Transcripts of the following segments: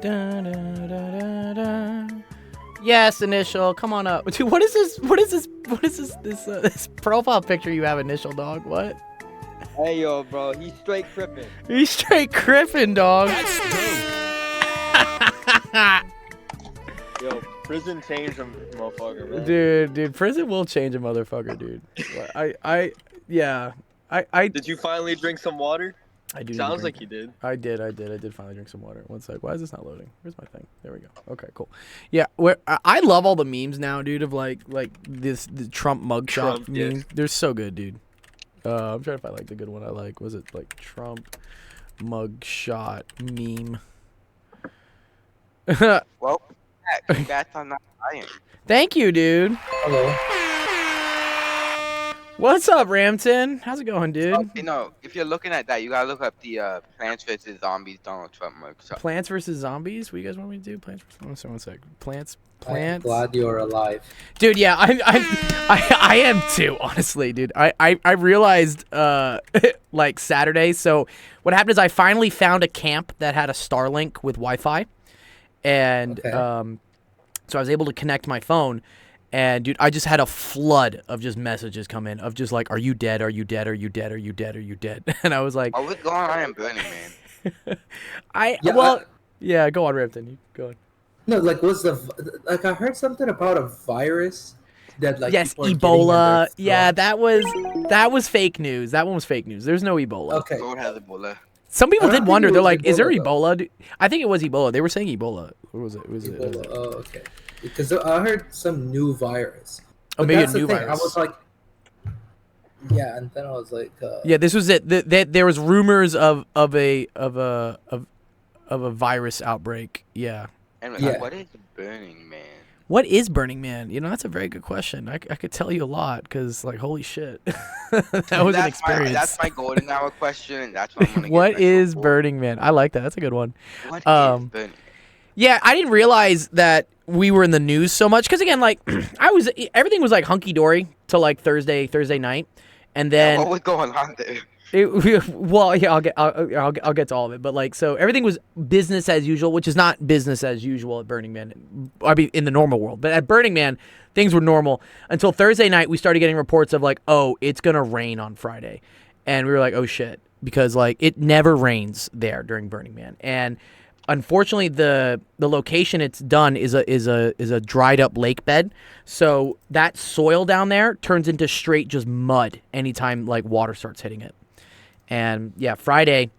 Da, da, da, da, da. Yes, Initial, come on up. Dude, what is this? What is this? What is this profile picture you have, Initial, dog? What? Hey, yo, bro, he's straight crippin'. He's straight crippin', dog. Yo, prison changed him, motherfucker, man. Dude, prison will change a motherfucker, dude. I Did you finally drink some water? I do. Sounds like you did. I did finally drink some water. One sec. Why is this not loading? Where's my thing? There we go. Okay, cool. Yeah, I love all the memes now, dude, of like the Trump mugshot memes. Yeah. They're so good, dude. I'm trying to find like the good one I like. Was it like Trump mugshot meme? Well, congrats on not dying. Thank you, dude. Hello. What's up, Ramton? How's it going, dude? You know, if you're looking at that, you gotta look up the Plants vs Zombies Donald Trump mugshot. Plants vs Zombies? What do you guys want me to do? Plants vs. One sec. Plants. I'm glad you're alive. Dude, yeah, I am too, honestly, dude. I realized like Saturday. So what happened is I finally found a camp that had a Starlink with Wi-Fi, and Okay. so I was able to connect my phone. And dude, I just had a flood of just messages come in of just like, "Are you dead? Are you dead? Are you dead? Are you dead? Are you dead?" And I was like, What was going on in Burning Man? Yeah, go on, Rampton. You go on. No, like I heard something about a virus that like Yes, people are getting in Ebola. their Yeah, throat. that was fake news. That one was fake news. There's no Ebola. Okay. Lord has Ebola. Some people I don't did think wonder. it They're was like, "Is there Ebola, though. Ebola?" I think it was Ebola. They were saying Ebola. What was it? Was Ebola. it? Oh, okay. Because I heard some new virus. Oh, But maybe a that's the new thing. virus. I was like, yeah, and then I was like, Yeah, this was it. There was rumors of a virus outbreak. Yeah. And Yeah. what is Burning Man? What is Burning Man? You know, that's a very good question. I could tell you a lot because, like, holy shit, that was an experience. That's my golden hour question, and that's what I'm gonna get What back is on board. Burning Man? I like that. That's a good one. What is Um, Burning? Yeah, I didn't realize that we were in the news so much because again, like, everything was like hunky dory till like Thursday night, and then What was going on there? well, yeah, I'll get to all of it, but like, so everything was business as usual, which is not business as usual at Burning Man. I mean, in the normal world, but at Burning Man, things were normal until Thursday night. We started getting reports of like, oh, it's gonna rain on Friday, and we were like, oh shit, because like it never rains there during Burning Man, and unfortunately, the location it's done is a dried up lake bed, so that soil down there turns into straight just mud anytime like water starts hitting it. And yeah, Friday,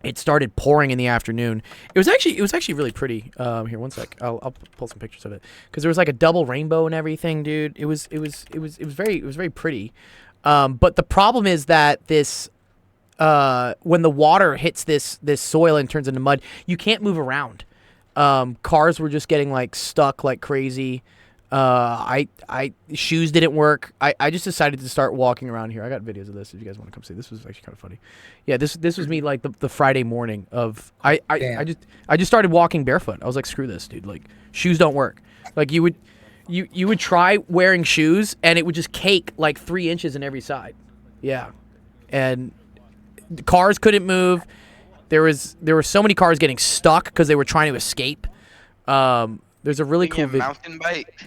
it started pouring in the afternoon. It was actually really pretty. Here, one sec. I'll pull some pictures of it because there was like a double rainbow and everything, dude. It was very pretty. But the problem is that this. When the water hits this soil and turns into mud, you can't move around. Cars were just getting like stuck like crazy. Shoes didn't work. I just decided to start walking around here. I got videos of this if you guys want to come see. This was actually kind of funny. Yeah, this was me like the Friday morning of I just started walking barefoot. I was like, screw this, dude. Like, shoes don't work. Like you would try wearing shoes and it would just cake like 3 inches in every side. Yeah. And cars couldn't move. There were so many cars getting stuck because they were trying to escape. There's a really cool video. Mountain bike.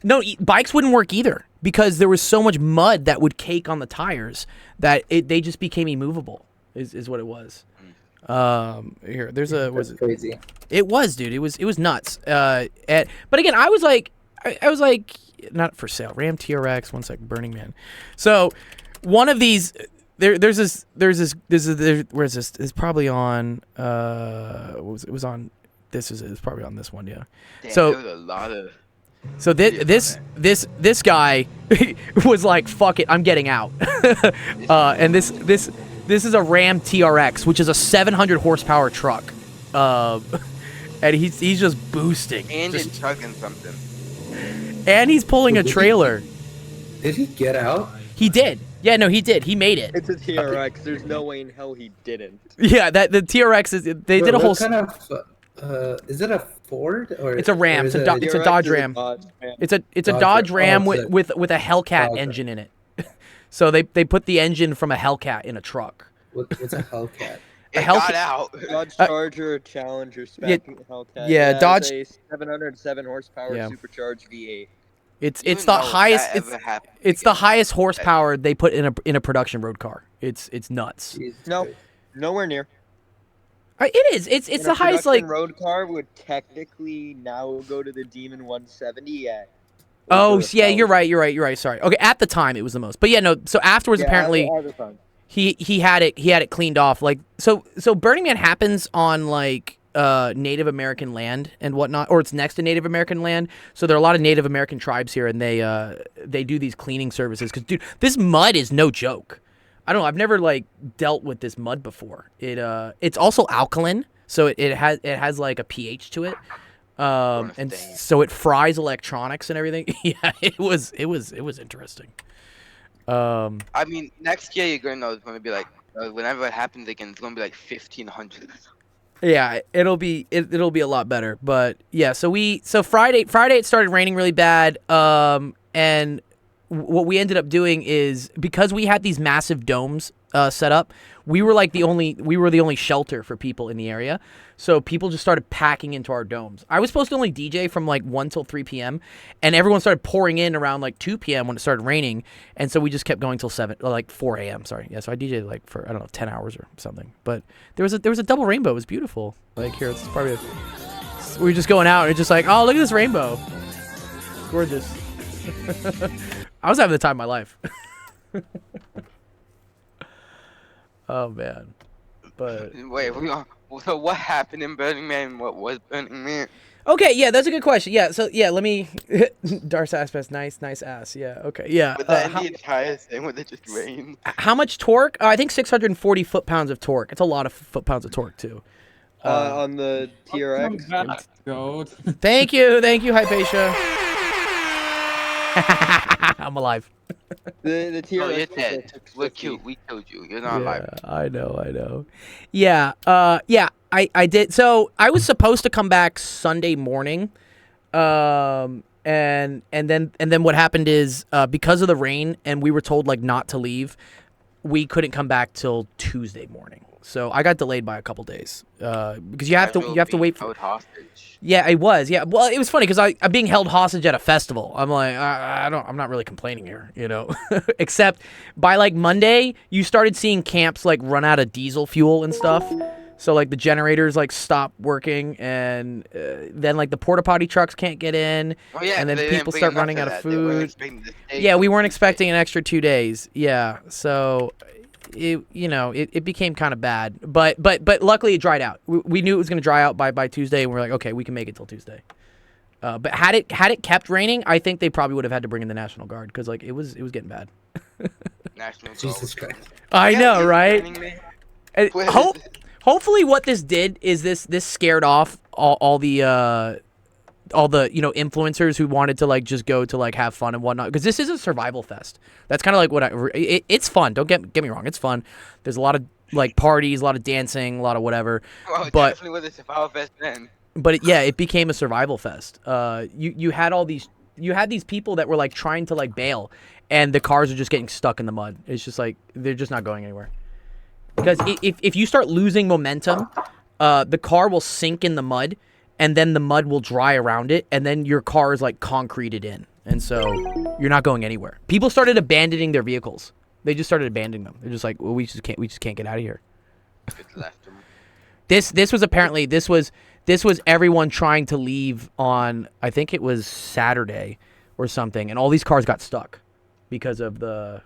No, bikes wouldn't work either because there was so much mud that would cake on the tires that they just became immovable. Is what it was. Here, there's a was that's it? crazy. It was, dude. It was nuts. But again, I was like, not for sale. Ram TRX. One sec. Burning Man. So one of these. There's this where's this? It's probably on. It was on. It's probably on this one. Yeah. Damn, So- there was a lot of. So this guy was like, "Fuck it, I'm getting out." And this is a Ram TRX, which is a 700 horsepower truck, and he's just boosting, And it's chugging something. and he's pulling a trailer. Did he get out? He did. Yeah, no, he did. He made it. It's a TRX. There's no way in hell he didn't. Yeah, that the TRX is. They did a whole. What kind of? Is it a Ford or? It's a Ram. or It's is a it Dodge. It's a TRX Dodge is Ram. Dodge, man. It's a Dodge Dodge Ram. Ram Oh, with a Hellcat Okay. engine in it. So they put the engine from a Hellcat in a truck. What's a Hellcat? It Hellcat- got out. Dodge Uh, Charger Challenger yeah, spec Hellcat. yeah, It has Dodge- a 707 horsepower Yeah. supercharged V8. It's You the know if highest. that It's ever happened it's the again. highest horsepower they put in a production road car. It's nuts. Jesus No, Christ. nowhere near. It is. It's And the a highest production like. road car would technically now go to the Demon 170 at. Oh, over yeah, you're 1,000. right. You're right. Sorry. Okay, at the time it was the most, but yeah, no. So afterwards, Yeah, apparently at the time. he had it cleaned off. Like so Burning Man happens on like Native American land and whatnot, or it's next to Native American land. So there are a lot of Native American tribes here, and they do these cleaning services. Because dude, this mud is no joke. I don't know. I've never like dealt with this mud before. It's also alkaline, so it has like a pH to it. And Damn. so it fries electronics and everything. Yeah, it was interesting. I mean, next year you're gonna know it's gonna be like whenever it happens again, it's gonna be like 1,500. Yeah, it'll be a lot better. But yeah, so Friday it started raining really bad. And what we ended up doing is because we had these massive domes set up, we were the only shelter for people in the area. So people just started packing into our domes. I was supposed to only DJ from like 1 till 3 p.m. and everyone started pouring in around like 2 p.m. when it started raining. And so we just kept going till 4 a.m. Sorry. Yeah, so I DJed like for, I don't know, 10 hours or something. But there was a double rainbow. It was beautiful. Like here, it's probably we were just going out and it's just like, oh, look at this rainbow. Gorgeous. I was having the time of my life. Oh man. But Wait, so what happened in Burning Man? What was Burning Man? okay, yeah, that's a good question. Yeah, so yeah, let me Darce Aspect, nice ass. Yeah, okay. Yeah. Was that in the entire thing? Was it just rain? How much torque? I think 640 foot-pounds of torque. It's a lot of foot-pounds of torque too. On the TRX. Goat. Thank you, Hypatia. I'm alive. The TRX. Oh, you're was a dead. We're 650. cute. We killed you. You're not alive. I know. Yeah, I did. So I was supposed to come back Sunday morning, and then what happened is because of the rain and we were told like not to leave, we couldn't come back till Tuesday morning. So I got delayed by a couple days because you have to wait for. Held hostage. Yeah, it was. Yeah, well, it was funny because I'm being held hostage at a festival. I'm like, I'm not really complaining here, you know. Except by like Monday, you started seeing camps like run out of diesel fuel and stuff. So like the generators like stop working, and then like the porta potty trucks can't get in, Oh yeah, and then they didn't people bring start enough running out of that. They weren't food. expecting to stay Yeah, we till weren't Tuesday. expecting an extra 2 days. Yeah, so it became kind of bad, but luckily it dried out. We knew it was going to dry out by Tuesday, and we were like, okay, we can make it till Tuesday. But had it kept raining, I think they probably would have had to bring in the National Guard because like it was getting bad. National Jesus Guard. Christ. I Yeah, know, it's right? Burning Man. And Where is it? hopefully, what this did is this scared off all the influencers who wanted to like just go to like have fun and whatnot, because this is a survival fest. That's kind of like what it's fun. Don't get me wrong, it's fun. There's a lot of like parties, a lot of dancing, a lot of whatever. Well, it but- definitely was a survival fest then. But it became a survival fest. You had these people that were like trying to like bail, and the cars are just getting stuck in the mud. It's just like they're just not going anywhere. Because if you start losing momentum, the car will sink in the mud, and then the mud will dry around it, and then your car is like concreted in, and so you're not going anywhere. People started abandoning their vehicles. They just started abandoning them. They're just like, well, we just can't get out of here. Just left them. This was everyone trying to leave on, I think it was Saturday or something, and all these cars got stuck because of the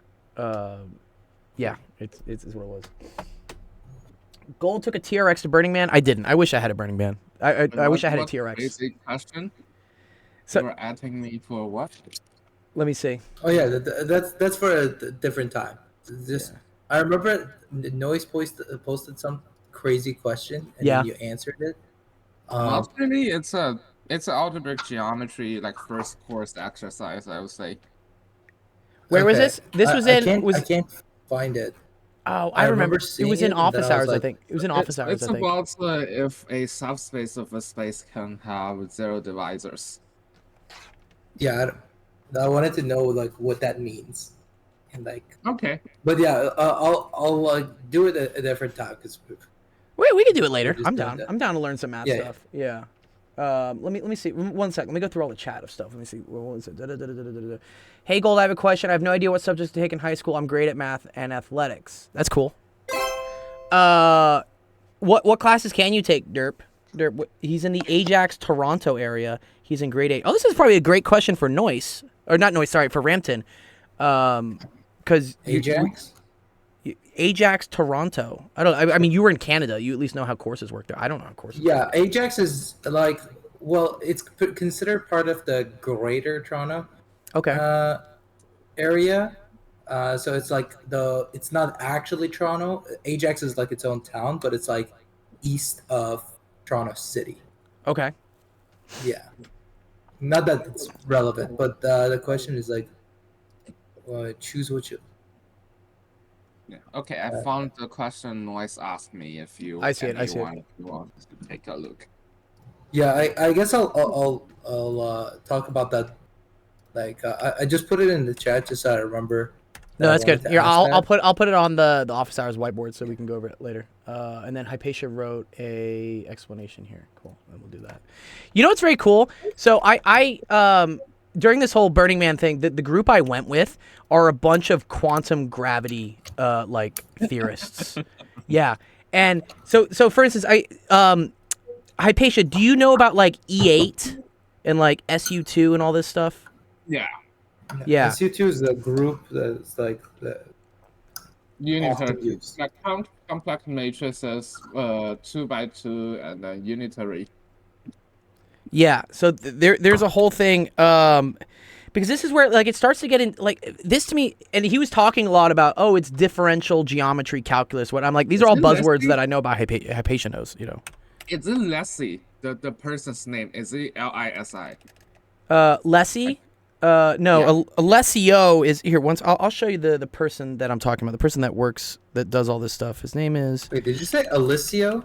it's what it was. Gold took a TRX to Burning Man. I didn't. I wish I had a Burning Man. I wish I had a TRX. Basic question. So- You're asking me for what? Let me see. Oh yeah, that's for a different time. Just I remember Noise posted some crazy question and Yeah. then you answered it. Well, for me, it's a algebraic geometry like first course exercise. I would say. Where was okay. this? This was I in can't find it. Oh, I I remember. remember It was seeing in it, and office then I was hours, I like- think. It was in office hours, It's I think. about if a subspace of a space can have zero divisors. Yeah, I wanted to know like what that means, and like, Okay. but yeah, I'll do it a different time because we can do it later. just I'm doing down. that. I'm down to learn some math Yeah, stuff. Yeah. Let me see. 1 second. Let me go through all the chat of stuff. Let me see. What was it? Da-da-da-da-da-da-da. Hey, Gold, I have a question. I have no idea what subjects to take in high school. I'm great at math and athletics. That's cool. What classes can you take, Derp? He's in the Ajax, Toronto area. He's in grade 8. Oh, this is probably a great question for Noise. Or not Noise, sorry, for Rampton. Because Ajax. Ajax, Toronto. I don't. I mean, you were in Canada. You at least know how courses work there. I don't know how courses. Yeah, Ajax is like, well, it's considered part of the Greater Toronto Okay. area. So it's like it's not actually Toronto. Ajax is like its own town, but it's like east of Toronto City. Okay. Yeah. Not that it's relevant, but the question is like, choose what you. Yeah. Okay, I found the question Noise asked me. If you, I see it, I see it. anyone want to take a look. Yeah, I guess I'll talk about that. Like I just put it in the chat just so I remember. No, that I that's good. wanted to Here, ask that. I'll put it on the office hours whiteboard so we can go over it later. And then Hypatia wrote a explanation here. Cool. And we'll do that. You know what's very cool? So I during this whole Burning Man thing, the group I went with are a bunch of quantum gravity like theorists. Yeah. And so for instance, Hypatia, do you know about like E8 and like SU2 and all this stuff? Yeah. Yeah. SU2 is the group that's like the often Unitary. used. Like complex matrices, 2x2, and then unitary. Yeah, so there's a whole thing because this is where like it starts to get in like this to me, and he was talking a lot about it's differential geometry calculus. What I'm like, these are all buzzwords that I know about Hypatia knows, you know. Is it Leslie? The person's name is it Lisi? Lessie? No, Alessio is here. Once I'll show you the person that I'm talking about, the person that does all this stuff. His name is Wait, did you say Alessio?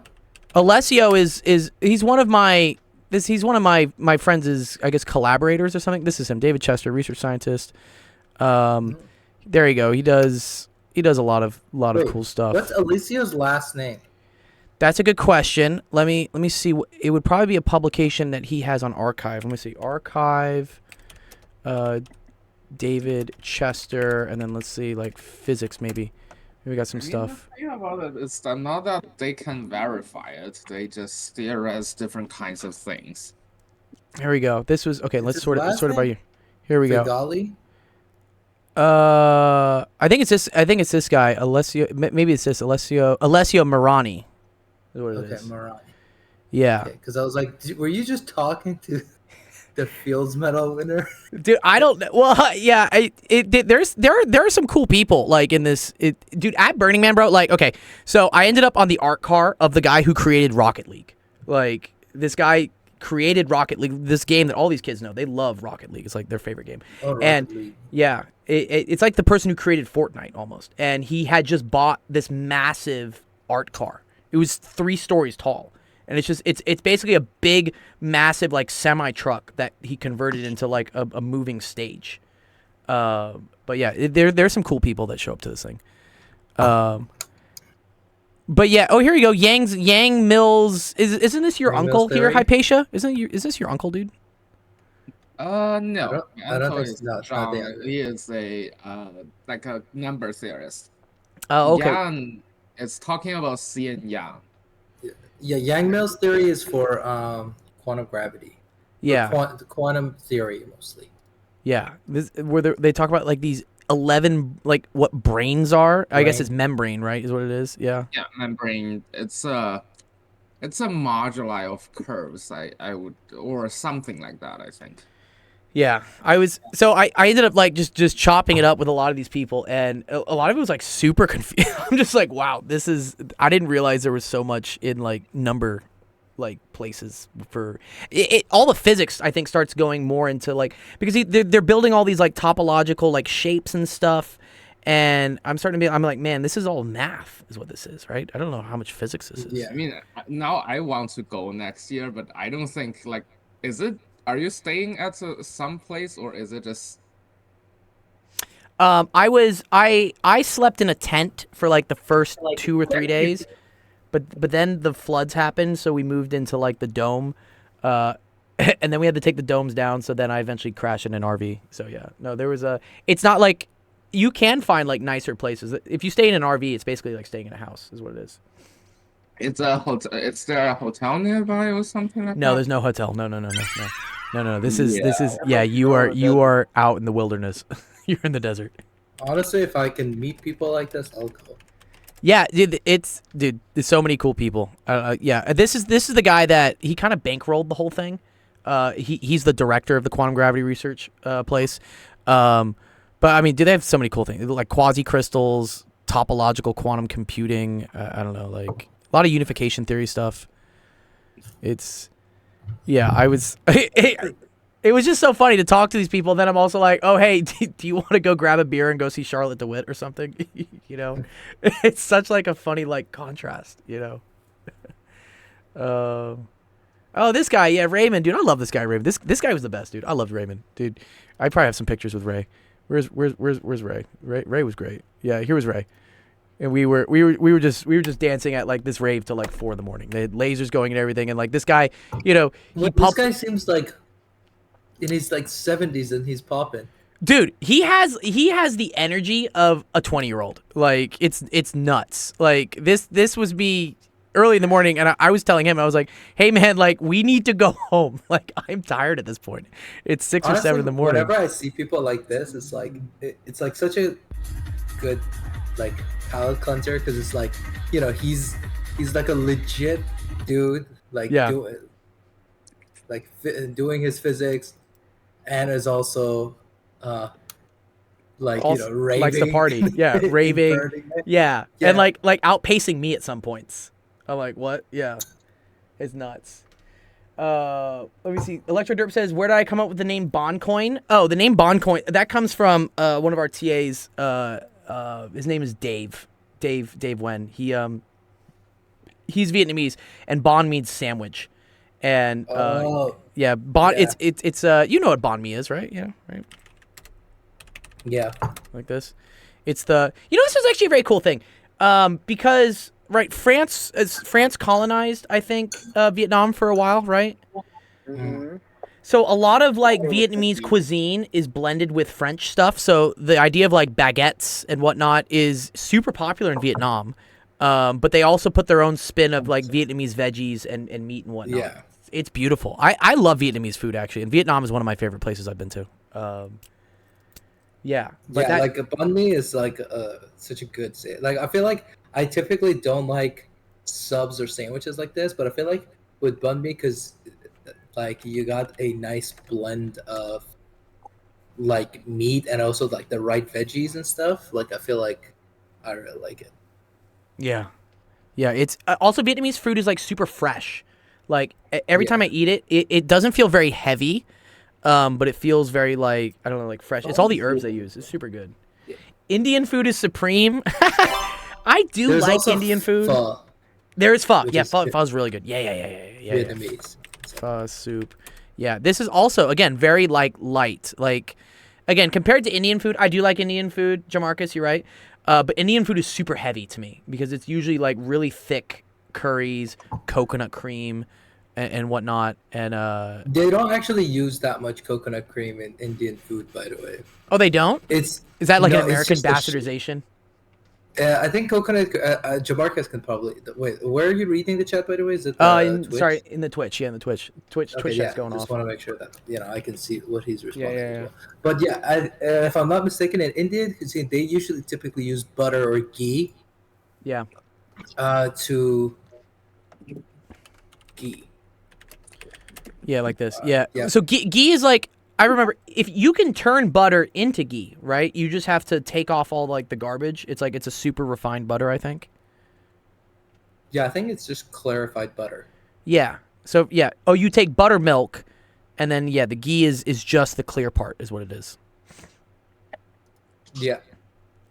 Alessio is he's one of my friends' is I guess collaborators or something. This is him, David Chester, research scientist. There you go. He does a lot of cool stuff. What's Alessio's last name? That's a good question. Let me see. It would probably be a publication that he has on Archive. Let me see. Archive, David Chester, and then let's see, like physics maybe. Maybe we got some stuff. The thing about it is that not that they can verify it, they just theorize different kinds of things. Here we go. This was okay. Let's his sort it last by name? year. Here we go. Figali? I think it's this guy. Alessio. Maybe it's this Alessio Marani. Is what it Okay, is. Marani. Yeah. Because I was like, were you just talking to the Fields Medal winner? Dude, I don't. Well, yeah. There are some cool people like in this. Dude, at Burning Man, bro. Like, okay, so I ended up on the art car of the guy who created Rocket League. Like, this guy created Rocket League, this game that all these kids know. They love Rocket League. It's like their favorite game. Oh, And Rocket League. yeah, it's like the person who created Fortnite almost. And he had just bought this massive art car. It was 3 stories tall. And it's basically a big, massive, like, semi-truck that he converted into, like, a moving stage. But, yeah, there's some cool people that show up to this thing. But, yeah, here you go. Yang Mills. Isn't this your Yang uncle Mills here, theory? Hypatia? Is this your uncle, dude? No. I don't think It's not John. the other. He is like a number theorist. Oh, okay. Yang is talking about C and Yang. Yeah, Yang Mills theory is for quantum gravity. Yeah. Quantum theory mostly. Yeah. Where they talk about, like, these 11, like, what brains are. I guess Brain. it's membrane, right, is what it is? Yeah. Yeah, membrane. It's a moduli of curves. I would, or something like that. I think. Yeah, I ended up like just chopping it up with a lot of these people, and a lot of it was like super confused. I'm just like, wow, I didn't realize there was so much in like number, like places for it. All the physics I think starts going more into like because they're building all these like topological like shapes and stuff, and I'm like, man, this is all math, is what this is, right? I don't know how much physics this is. Yeah. I mean, now I want to go next year, but I don't think like, is it? Are you staying at some place, or is it just? I slept in a tent for like the first 2 or 3 days. but then the floods happened, so we moved into like the dome, and then we had to take the domes down. So then I eventually crashed in an RV. So yeah, no, there was a. It's not like you can find like nicer places. If you stay in an RV, it's basically like staying in a house, is what it is. It's a hotel. Is there a hotel nearby or something like that? No, there's no hotel. No. This is Yeah. You are out in the wilderness. You're in the desert. Honestly, if I can meet people like this, I'll go. Yeah, dude, there's so many cool people. Yeah, this is the guy that he kind of bankrolled the whole thing. He's the director of the quantum gravity research place. But I mean, they have so many cool things like quasi crystals, topological quantum computing. I don't know, like a lot of unification theory stuff. I was. It was just so funny to talk to these people. Then I'm also like, oh, hey, do you want to go grab a beer and go see Charlotte DeWitt or something? You know, it's such like a funny like contrast, you know. Oh, this guy, yeah, Raymond, dude, I love this guy, Raymond. This guy was the best, dude. I loved Raymond, dude. I probably have some pictures with Ray. Where's Ray? Ray was great. Yeah, here was Ray. And we were just dancing at like this rave till like 4 a.m. They had lasers going and everything, and like this guy, you know, This guy seems like in his like 70s and he's popping. Dude, he has the energy of a 20-year-old. Like it's nuts. Like this was me early in the morning, and I was telling him, I was like, hey man, like we need to go home. Like I'm tired at this point. It's 6 or 7 in the morning. Whenever I see people like this, it's like it's like such a good like palate cleanser because it's like, you know, he's like a legit dude, like doing his physics, and is also like, also, you know, raving. Likes the party. Yeah, raving. Yeah. And like outpacing me at some points. I'm like, what? Yeah. It's nuts. Let me see. Electro Derp says, where did I come up with the name Bondcoin? Oh, the name Bondcoin, that comes from one of our TAs. His name is Dave. Dave Wen. He's Vietnamese, and Bon means sandwich. And yeah, Bon. Yeah. It's you know what banh mi is, right? Yeah, right. Yeah, like this. It's the this is actually a very cool thing, because right, France colonized, I think, Vietnam for a while, right? Mm-hmm. So a lot of like Vietnamese cuisine is blended with French stuff. So the idea of like baguettes and whatnot is super popular in Vietnam. But they also put their own spin of like Vietnamese veggies and meat and whatnot. Yeah. It's beautiful. I love Vietnamese food, actually. And Vietnam is one of my favorite places I've been to. Yeah. But like banh mi is like such a good say. Like I feel like I typically don't like subs or sandwiches like this, but I feel like with banh mi, because like you got a nice blend of like meat and also like the right veggies and stuff. Like I feel like I really like it. Yeah. Yeah, it's also Vietnamese food is like super fresh. Like every time I eat it, it doesn't feel very heavy, but it feels very like, I don't know, like fresh. It's all the herbs they use. It's super good. Yeah. Indian food is supreme. I do like Indian food. Pho, there is pho. Yeah, pho is really good. Yeah. Vietnamese. Pho soup. Yeah, this is also, again, very like light. Like, again, compared to Indian food, I do like Indian food, Jamarcus, you're right. But Indian food is super heavy to me because it's usually like really thick curries, coconut cream, and whatnot. And they don't actually use that much coconut cream in Indian food, by the way. Oh, they don't? Is that like an American bastardization? I think coconut. Jamarcus can probably wait. Where are you reading the chat, by the way? Is it sorry, in the Twitch? Yeah, in the Twitch. Twitch chat's going off. Just want to make sure that I can see what he's responding. Yeah. But yeah, if I'm not mistaken, in India, they usually typically use butter or ghee. Yeah. Ghee. Yeah, like this. Yeah. So ghee is like, I remember, if you can turn butter into ghee, right? You just have to take off all like the garbage. It's like, it's a super refined butter, I think. Yeah, I think it's just clarified butter. Yeah. So yeah. Oh, you take buttermilk, and then the ghee is just the clear part, is what it is. Yeah.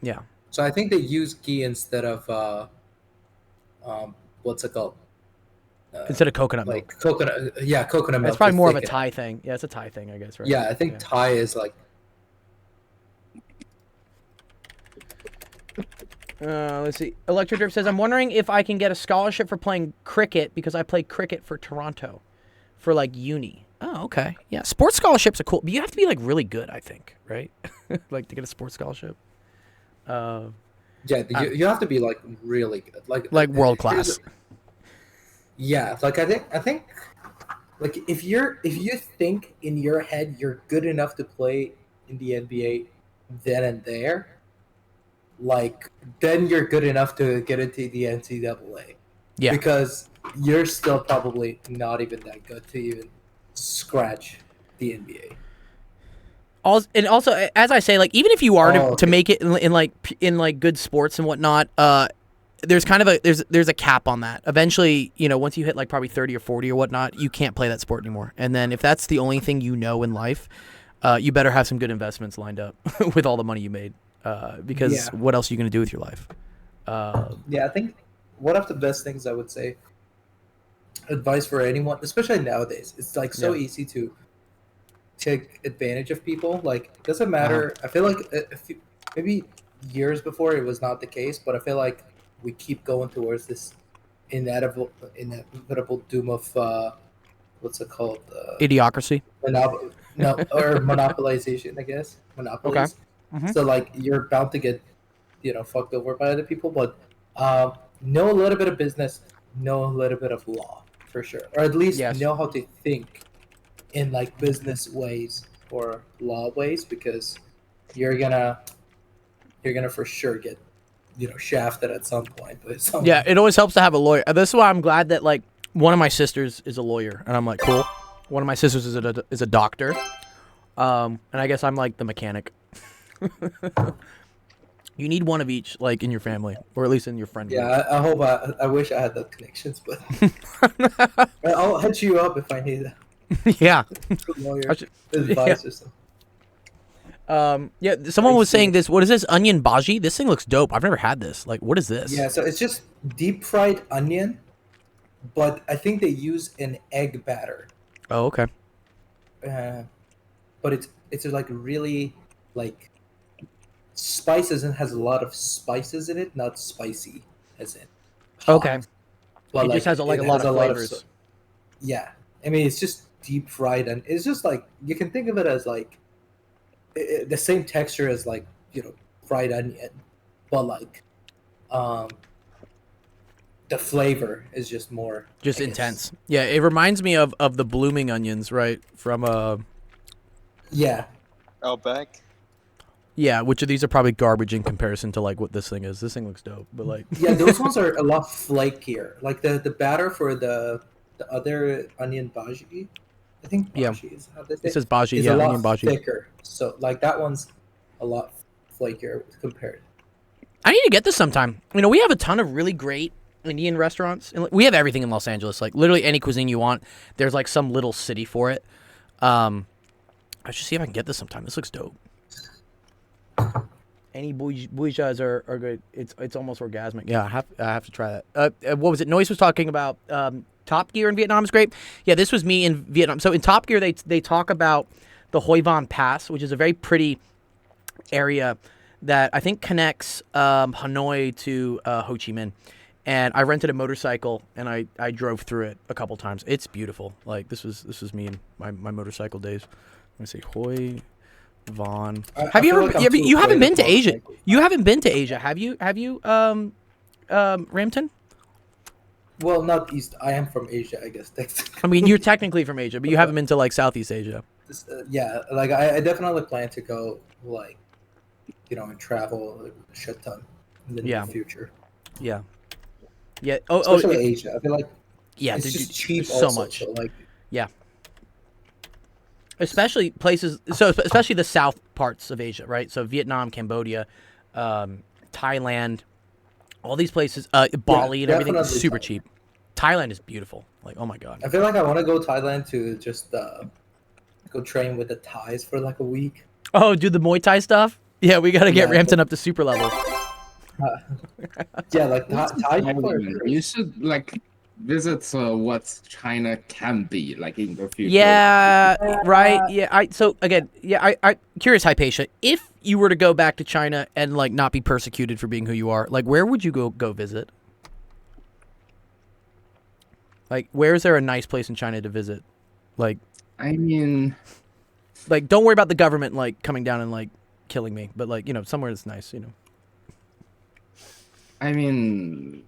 Yeah. So I think they use ghee instead of what's it called? Instead of coconut milk. Coconut milk. That's probably more of a Thai thing. Yeah, it's a Thai thing, I guess, right? Yeah, I think Thai is like. Let's see. Electrodrip says, I'm wondering if I can get a scholarship for playing cricket because I play cricket for Toronto for like uni. Oh, okay. Yeah, sports scholarships are cool, but you have to be like really good, I think, right? Like to get a sports scholarship. Yeah, you have to be like really good, Like world class. Yeah, like I think, like if you think in your head you're good enough to play in the NBA then and there, like then you're good enough to get into the NCAA. Yeah. Because you're still probably not even that good to even scratch the NBA. And also, as I say, like even if you are to okay. make it in like good sports and whatnot, there's kind of there's a cap on that. Eventually, once you hit like probably 30 or 40 or whatnot, you can't play that sport anymore. And then if that's the only thing you know in life, you better have some good investments lined up with all the money you made, because what else are you going to do with your life? Yeah, I think one of the best things I would say, advice for anyone, especially nowadays, it's like so easy to take advantage of people. Like it doesn't matter. I feel like maybe years before it was not the case, but I feel like we keep going towards this inevitable doom of what's it called? Idiocracy. No, or monopolization, I guess. Monopolies. Okay. Mm-hmm. So like you're bound to get, fucked over by other people, but know a little bit of business, know a little bit of law for sure, or at least know how to think in like business ways or law ways, because you're gonna for sure get shafted at some point. But yeah, it always helps to have a lawyer. This is why I'm glad that like one of my sisters is a lawyer, and I'm like, cool. One of my sisters is a doctor, and I guess I'm like the mechanic. You need one of each, like in your family, or at least in your friend group. Yeah, I hope. I wish I had the connections, but I'll hit you up if I need that. Yeah. Lawyer advice or something. Yeah, someone was saying this. What is this? Onion bhaji? This thing looks dope. I've never had this. Like, what is this? Yeah, so it's just deep fried onion, but I think they use an egg batter. Oh, okay. But it's like really like spices and has a lot of spices in it, not spicy as in hot. Okay. But it just has a lot of flavors. Yeah, I mean it's just deep fried, and it's just like you can think of it as like the same texture as like fried onion, but like the flavor is just more intense. Yeah, it reminds me of the blooming onions, right? From yeah. Outback. Yeah, which of these are probably garbage in comparison to like what this thing is. This thing looks dope, but like yeah, those ones are a lot flakier. Like the batter for the other onion bhaji, I think bhaji is how they say it says bhaji, is yeah, a lot onion bhaji. thicker. So like that one's a lot flakier compared. I need to get this sometime. We have a ton of really great Indian restaurants. We have everything in Los Angeles. Like literally any cuisine you want, there's like some little city for it. I should see if I can get this sometime. This looks dope. Any buijas are good. It's almost orgasmic. Yeah, I have to try that. What was it? Noise was talking about Top Gear in Vietnam is great. Yeah, this was me in Vietnam. So in Top Gear, they talk about the Hoi Van Pass, which is a very pretty area that I think connects Hanoi to Ho Chi Minh. And I rented a motorcycle and I drove through it a couple times. It's beautiful. Like this was me in my motorcycle days. Let me see, Hoi Van. You haven't been to Asia? You haven't been to Asia, have you? Ramton? Well, not East. I am from Asia, I guess. I mean, you're technically from Asia, but you haven't been to like Southeast Asia. Yeah, like I definitely plan to go, like, and travel a shit ton in the near future. Yeah. Yeah. Especially Asia. I feel like it's just cheap. So also, much. So like, yeah. Especially places, especially the south parts of Asia, right? So Vietnam, Cambodia, Thailand, all these places, Bali and everything is super cheap. Thailand is beautiful. Like, oh my god. I feel like I want to go Thailand to just go train with the Thais for like a week. Oh, do the Muay Thai stuff? Yeah, we got to get Rampton up to super level. Yeah, like Thai people are you should like visit what China can be like in the future. Yeah, right. Yeah. I curious, Hypatia, if you were to go back to China and like not be persecuted for being who you are, like where would you go visit? Like, where is there a nice place in China to visit? Like, I mean, don't worry about the government like coming down and like killing me, but like somewhere that's nice, I mean,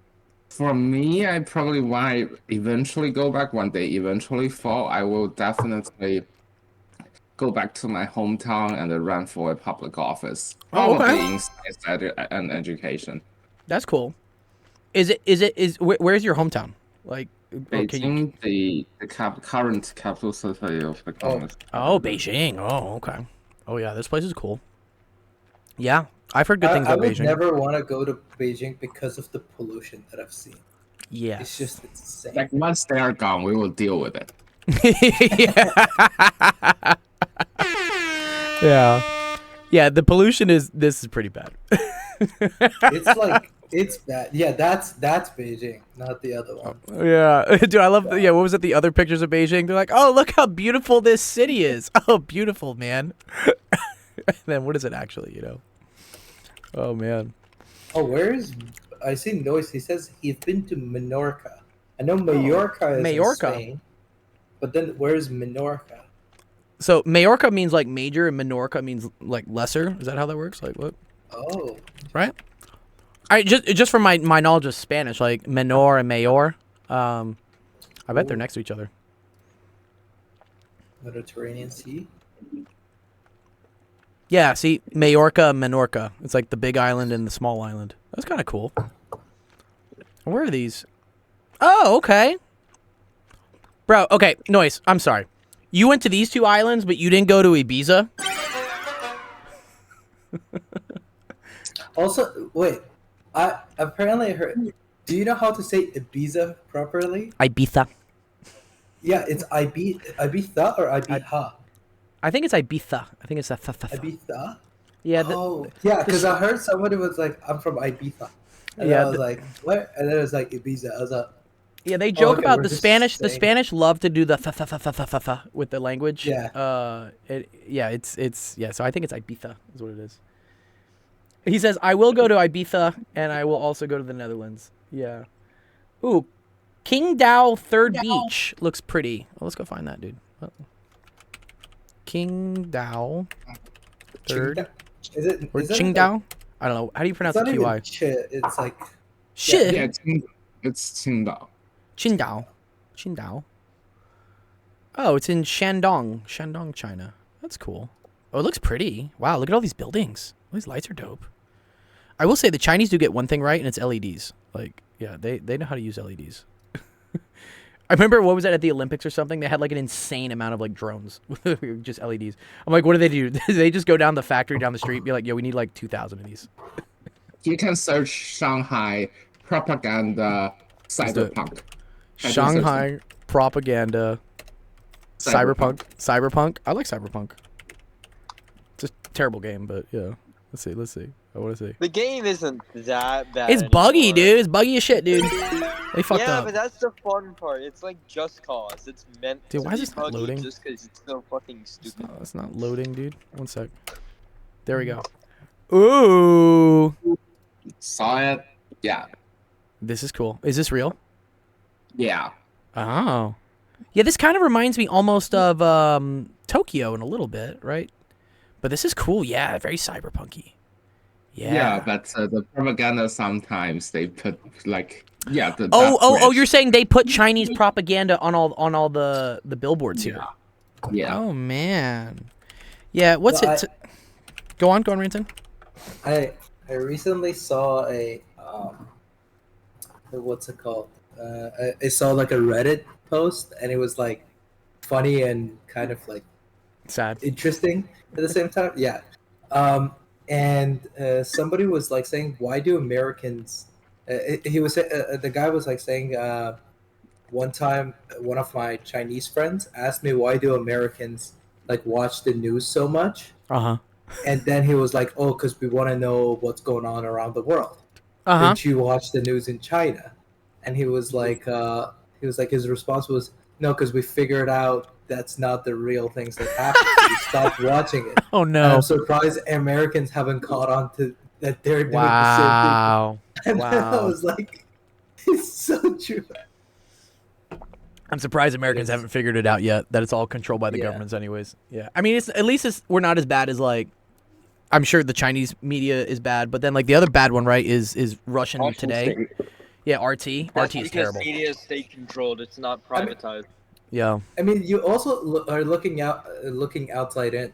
for me, I probably want to eventually go back one day, eventually fall. I will definitely go back to my hometown and then run for a public office. Oh, okay. Probably in science and education. That's cool. Where's your hometown? Like, Beijing, the current capital city of the Communist. Oh, Beijing. Oh, okay. Oh yeah, this place is cool. Yeah, I've heard good things I about would Beijing. never want to go to Beijing because of the pollution that I've seen. Yeah. It's just insane. Like once they are gone, we will deal with it. Yeah, the pollution this is pretty bad. It's bad. Yeah, that's Beijing, not the other one. Yeah, dude, I love. What was it? The other pictures of Beijing. They're like, oh, look how beautiful this city is. Oh, beautiful, man. And then what is it actually? Oh man. Oh, I see Noise. He says he's been to Menorca. I know Mallorca is Mallorca. in Spain, but then where's Menorca? So Majorca means like major, and Menorca means like lesser. Is that how that works? Like what? Oh, Right. Just from my knowledge of Spanish, like menor and mayor. I bet they're next to each other. Mediterranean Sea. Yeah, see, Majorca, Menorca. It's like the big island and the small island. That's kind of cool. Where are these? Oh, okay. Bro, okay, Noise, I'm sorry. You went to these two islands, but you didn't go to Ibiza? Also, wait. I apparently heard. Do you know how to say Ibiza properly? Ibiza. Yeah, it's Ibiza or Ibiza. I think it's Ibiza. I think it's a Ibiza. Yeah. Oh, yeah, because I heard somebody was like, "I'm from Ibiza," and Yeah, I was like, "What?" And then it was like Ibiza. I was like, Yeah, they joke okay, about we're the just Spanish. The saying- Spanish love to do the with the language. Yeah. So I think it's Ibiza is what it is. He says, "I will go to Ibiza and I will also go to the Netherlands." Yeah. Ooh, Qingdao Third Beach looks pretty. Well, let's go find that, dude. Qingdao Third Is it? or is it Qingdao? I don't know. How do you pronounce It's the not even QI? It's like Shit. Yeah, it's Qingdao. Qingdao. Oh, it's in Shandong, China. That's cool. Oh, it looks pretty. Wow, look at all these buildings. All these lights are dope. I will say the Chinese do get one thing right, and it's LEDs. Like, yeah, they know how to use LEDs. I remember, what was that, at the Olympics or something? They had like an insane amount of like drones, just LEDs. I'm like, what do they do? They just go down the factory down the street and be like, yo, we need like 2,000 of these. You can search Shanghai propaganda cyberpunk. Shanghai propaganda cyberpunk. I like cyberpunk. It's a terrible game, but yeah. Let's see. I want to see. The game isn't that bad. It's buggy, anymore. dude. It's buggy as shit, dude. They fucked Yeah, up. but that's the fun part. It's like Just Cause. It's meant Dude, to why is be this not buggy loading? just because it's so fucking stupid. It's not loading, dude. One sec. There we go. Ooh. Saw it. Yeah. This is cool. Is this real? Yeah. Oh. Yeah, this kind of reminds me almost of Tokyo in a little bit, right? But this is cool. Yeah, very cyberpunky. Yeah, but the propaganda sometimes they put like Oh, you're saying they put Chinese propaganda on all the billboards here. Yeah. Oh man. Yeah, what's Well, it? Go on, Ranton. I recently saw a what's it called? I saw like a Reddit post, and it was like funny and kind of like Sad. interesting at the same time. Yeah. And somebody was like saying, "Why do Americans?" He was the guy was like saying, one time one of my Chinese friends asked me, "Why do Americans like watch the news so much?" Uh-huh. And then he was like, "Oh, because we want to know what's going on around the world." Uh-huh. Did you watch the news in China? And he was like, his response was, "No, because we figured out that's not the real things that happen. So you stop watching it. Oh And no! I'm surprised Americans haven't caught on to that they're doing Wow! the same thing. And then I Wow! was like, it's so true. I'm surprised Americans Yes. haven't figured it out yet. That it's all controlled by the Yeah. governments, anyways. Yeah. I mean, at least we're not as bad as like. I'm sure the Chinese media is bad, but then like the other bad one, right, is Russian Washington Today. State. Yeah, RT. That's RT is because terrible. media is state controlled. It's not I mean- privatized. Yeah. I mean, you also are looking outside in.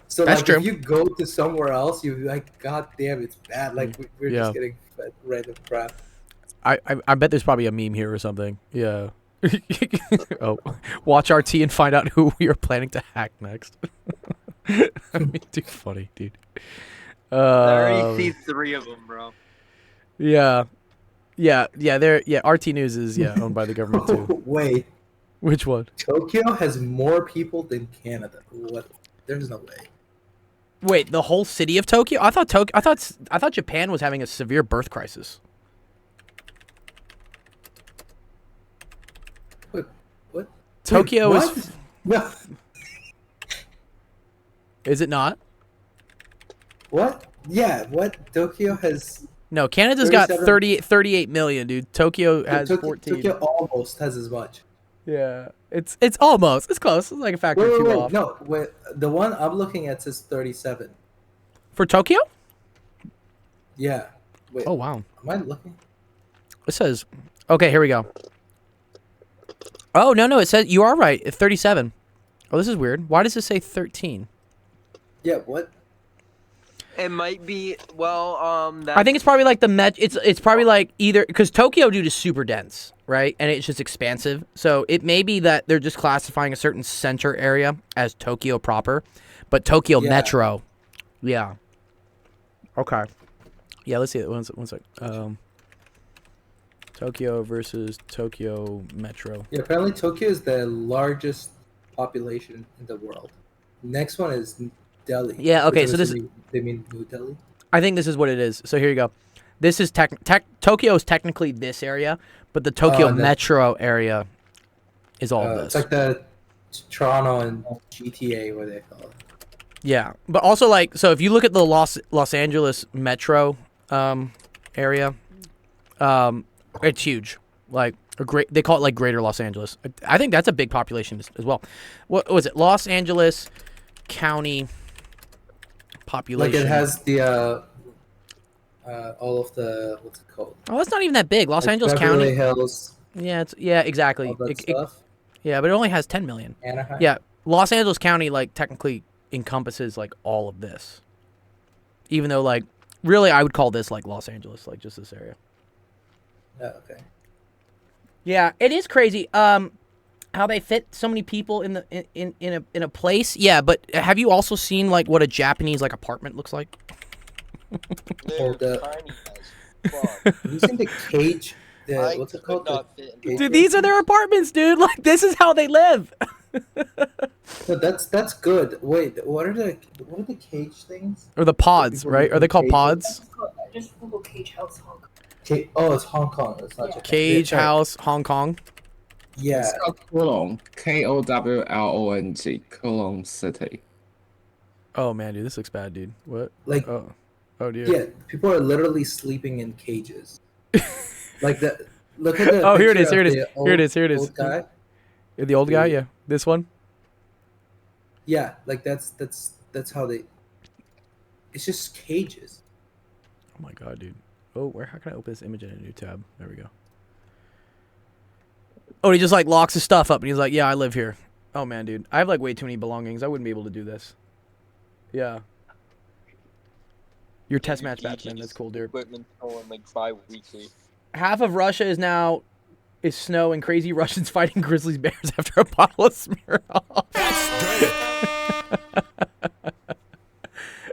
So That's like, true. if you go to somewhere else, you're like, God damn, it's bad. Like we're Yeah. just getting fed random crap. I bet there's probably a meme here or something. Yeah. Oh, watch RT and find out who we are planning to hack next. I mean, too funny, dude. I already see 3 of them, bro. Yeah. RT News is owned by the government too. Wait, Which one? Tokyo has more people than Canada. What? There's no way. Wait, the whole city of Tokyo? I thought Japan was having a severe birth crisis. What? Tokyo Wait, is what? No. Is it not? What? Yeah. What? Tokyo has. No, Canada's got 37 38 million, dude. Tokyo has 14. Tokyo almost has as much. Yeah. It's almost. It's close. It's like a factor or two off. No, wait. The one I'm looking at says 37. For Tokyo? Yeah. Wait. Oh, wow. Am I looking? It says, okay, here we go. Oh, no, it says, you are right. It's 37. Oh, this is weird. Why does it say 13? Yeah. What? It might be I think it's probably like it's probably like either because Tokyo, dude, is super dense, right? And it's just expansive. So it may be that they're just classifying a certain center area as Tokyo proper, but Tokyo Yeah. Metro, yeah. Okay. Yeah, let's see it. One sec. Tokyo versus Tokyo Metro. Yeah. Apparently, Tokyo is the largest population in the world. Next one is Delhi. Yeah, okay, which so I'm this- assuming they mean New Delhi. I think this is what it is. So here you go. This is Tokyo is technically this area, but the Tokyo and then- Metro area is all of this. It's like the Toronto and GTA, what they call it. Yeah, but also like so if you look at the Los Angeles Metro area, it's huge. Like they call it like Greater Los Angeles. I think that's a big population as well. What was it? Los Angeles County population. Like it has the all of the what's it called? Oh, that's not even that big. Los Like Angeles Beverly County. Hills, Yeah, exactly. all that It- stuff. yeah, but it only has 10 million. Anaheim. Yeah, Los Angeles County like technically encompasses like all of this. Even though like really I would call this like Los Angeles, like just this area. Oh, okay. Yeah, it is crazy. How they fit so many people in the in a place. Yeah, but have you also seen like what a Japanese like apartment looks like? Or the- tiny as fuck. Have you seen the cage? The, I what's it could called? not fit in Cage Dude, these are their apartments, dude. Like this is how they live. No, that's good. Wait, what are the cage things? Or the pods, People right? live Are they in called cages. pods? I just Google Cage House Hong Kong. Oh, it's Hong Kong. It's not Yeah. Japan. Cage Yeah, sorry. House, Hong Kong. Yeah. It's called Cologne. Kowlong. Cologne City. Oh man, dude, this looks bad, dude. What? Like Oh dear. yeah, people are literally sleeping in cages. Like the look at the. Oh, here it picture is, of here it the Here it is. Here it is. Old guy. The old guy, Dude. yeah. This one. Yeah, like that's how they. It's just cages. Oh my god, dude. Oh, how can I open this image in a new tab? There we go. Oh, he just like locks his stuff up and he's like, "Yeah, I live here." Oh man, dude, I have like way too many belongings. I wouldn't be able to do this. Yeah. Your test match Batman. That's cool, dude. Equipment stolen like bi-weekly. Half of Russia is snow and crazy Russians fighting grizzly bears after a bottle of Smirnoff.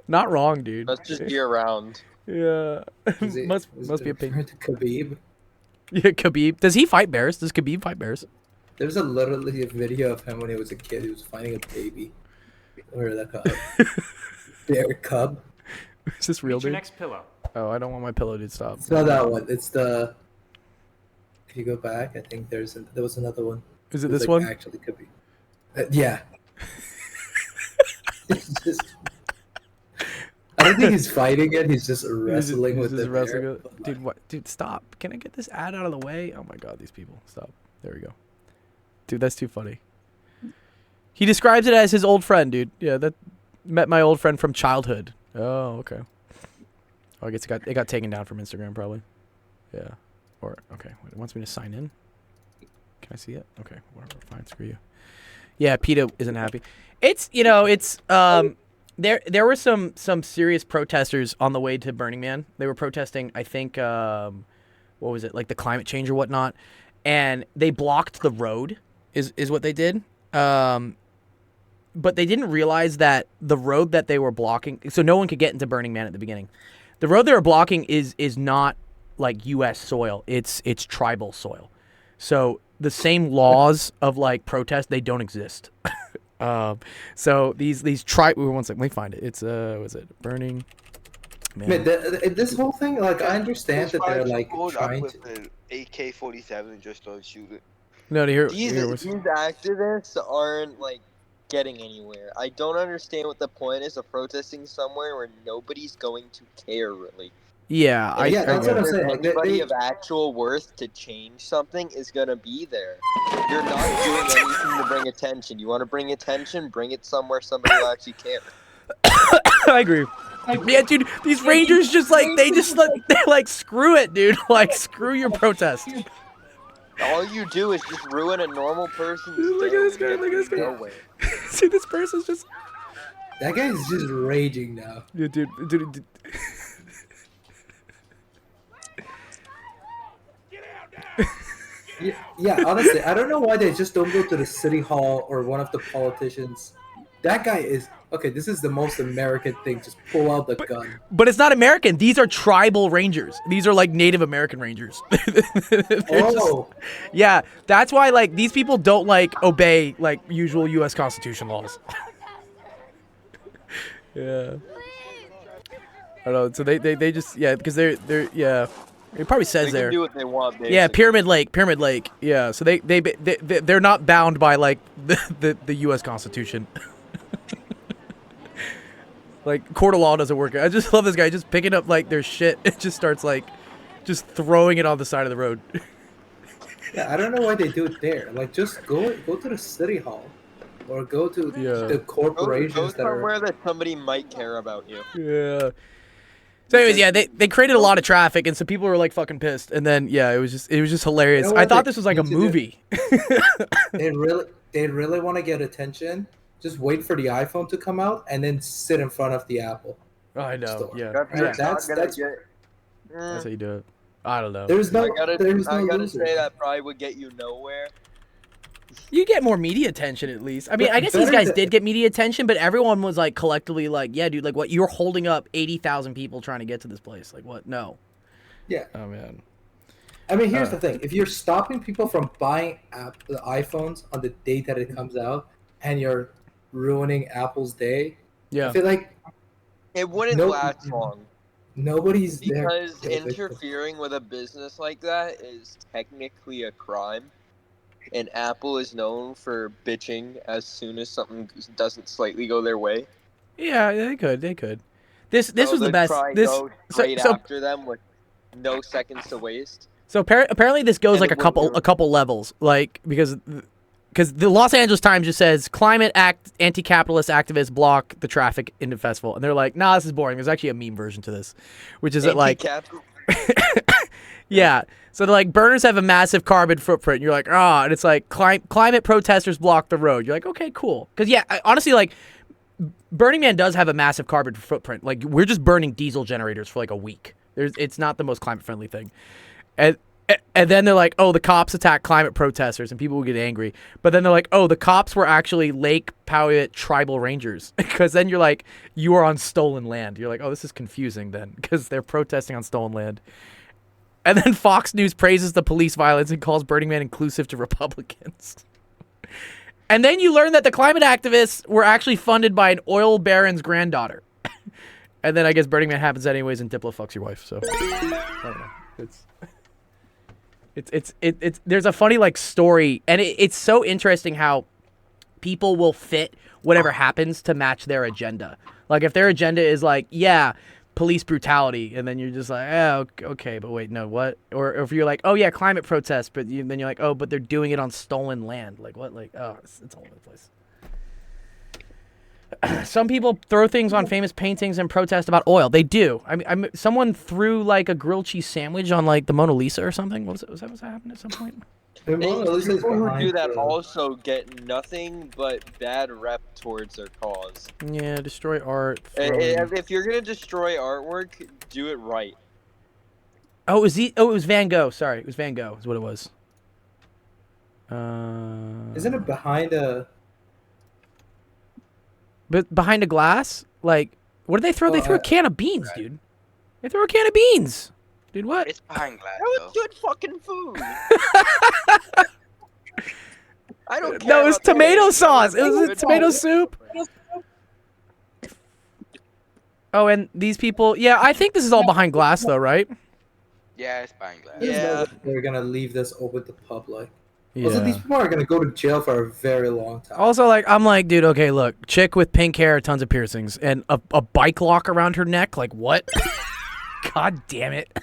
Not wrong, dude. That's just year round. Yeah. Is it- must is be a it pain. referring to Khabib. Yeah, Khabib. Does he fight bears? Does Khabib fight bears? There's literally a video of him when he was a kid. He was finding a baby, or like a bear cub. Is this real, Reach your dude? next pillow. Oh, I don't want my pillow, dude. Stop. It's not that one. It's the. If you go back, I think there was another one. Is it It was, this like, one? Actually, could be. Yeah. It's just, I don't think he's fighting it. He's just wrestling with the bear. Dude, what? Dude, stop! Can I get this ad out of the way? Oh my god, these people! Stop! There we go. Dude, that's too funny. He describes it as his old friend, dude. Yeah, that met my old friend from childhood. Oh, okay. Oh, I guess it got taken down from Instagram, probably. Yeah. Or okay, it wants me to sign in. Can I see it? Okay, whatever. Fine, screw you. Yeah, PETA isn't happy. It's there were some serious protesters on the way to Burning Man. They were protesting, I think, what was it, like the climate change or whatnot, and they blocked the road. Is what they did. But they didn't realize that the road that they were blocking, so no one could get into Burning Man at the beginning. The road they were blocking is not like U.S. soil. It's tribal soil. So the same laws of like protest, they don't exist. So these one second, let me find it. It's was it Burning Man? Man, this whole thing, like, I understand that they're like trying to. An AK-47 and just don't shoot it. No, to hear. These activists aren't like getting anywhere. I don't understand what the point is of protesting somewhere where nobody's going to care really. Yeah, that's what I'm saying. Like, anybody of actual worth to change something is gonna be there. You're not doing anything to bring attention. You want to bring attention? Bring it somewhere somebody will actually care. I agree. Yeah, dude, these Rangers just like they're like screw it, dude. Like screw your protest. All you do is just ruin a normal person's Dude, look day at this guy, and look at this get guy. nowhere. See, this person's just. That guy's just raging now. Yeah, dude. Yeah, honestly, I don't know why they just don't go to the city hall or one of the politicians. That guy is okay. This is the most American thing. Just pull out the gun. But it's not American. These are tribal rangers. These are like Native American rangers. Oh, yeah, that's why like these people don't like obey like usual U.S. Constitution laws. Yeah. I don't know. So they just because they're yeah. It probably says They there. can do what they want, basically. Yeah, Pyramid Lake. Yeah, so they're not bound by like the U.S. Constitution. Like court of law doesn't work. I just love this guy just picking up like their shit. It just starts like just throwing it on the side of the road. yeah. I don't know why they do it there. Like, just go to the city hall, or go to the corporations Go that somewhere are. that somebody might care about you. Yeah. So anyways, yeah, they created a lot of traffic, and so people were like fucking pissed. And then yeah, it was just hilarious. You know I what thought they this was like a need to do? movie. They really want to get attention. Just wait for the iPhone to come out and then sit in front of the Apple. I know. Store. Yeah. That's That's how you do it. I don't know. There's no I gotta loser. say that probably would get you nowhere. You get more media attention at least. I mean, I guess these guys did get media attention, but everyone was like collectively like, yeah, dude, like what? You're holding up 80,000 people trying to get to this place. Like what? No. Yeah. Oh man. I mean, here's the thing: if you're stopping people from buying the iPhones on the day that it comes out, and you're ruining Apple's day, Yeah. I feel like It wouldn't Nope. last long. nobody's there. Because to- interfering with a business like that is technically a crime. And Apple is known for bitching as soon as something doesn't slightly go their way. Yeah, they could. This So was the they'd best. try This go so, straight so after them with no seconds to waste. So apparently this goes And like it a wouldn't couple levels, like because the Los Angeles Times just says climate anti-capitalist activists block the traffic in the festival, and they're like, nah, this is boring. There's actually a meme version to this, which is that like, yeah. So they're like, burners have a massive carbon footprint. You're like, and it's like climate protesters block the road. You're like, okay, cool. Because yeah, honestly, like Burning Man does have a massive carbon footprint. Like we're just burning diesel generators for like a week. It's not the most climate friendly thing. And then they're like, oh, the cops attack climate protesters, and people will get angry. But then they're like, oh, the cops were actually Lake Powhatan tribal rangers. Because then you're like, you are on stolen land. You're like, oh, this is confusing then, because they're protesting on stolen land. And then Fox News praises the police violence and calls Burning Man inclusive to Republicans. And then you learn that the climate activists were actually funded by an oil baron's granddaughter. And then I guess Burning Man happens anyways, and Diplo fucks your wife. So I don't know. It's there's a funny like story, and it's so interesting how people will fit whatever happens to match their agenda. Like if their agenda is like, yeah, police brutality, and then you're just like, oh, okay, but wait, no, what? Or if you're like, oh yeah, climate protests, but then you're like, oh, but they're doing it on stolen land. Like what? Like, oh, it's all over the place. Some people throw things on famous paintings and protest about oil. They do. I mean, someone threw like a grilled cheese sandwich on like the Mona Lisa or something. Was that happened at some point? The And Mona Lisa's people who do behind that the- also get nothing but bad rep towards their cause. Yeah, destroy art. If you're gonna destroy artwork, do it right. Oh, it was Van Gogh. Sorry, it was Van Gogh. Is what it was. Isn't it behind a? But behind a glass? Like, what did they throw? Oh, They threw a can of beans, dude. They threw a can of beans. Dude, what? It's behind glass, That though. was good fucking food. I don't care. No, it was about the tomato taste. sauce. It was a Good tomato food. soup. Oh, and these people. Yeah, I think this is all behind glass, though, right? Yeah, it's behind glass. Yeah. They're gonna leave this open to public. Also, these people are gonna go to jail for a very long time. Also, like, I'm like, dude, okay, look, chick with pink hair, tons of piercings, and a bike lock around her neck. Like, what? God damn it.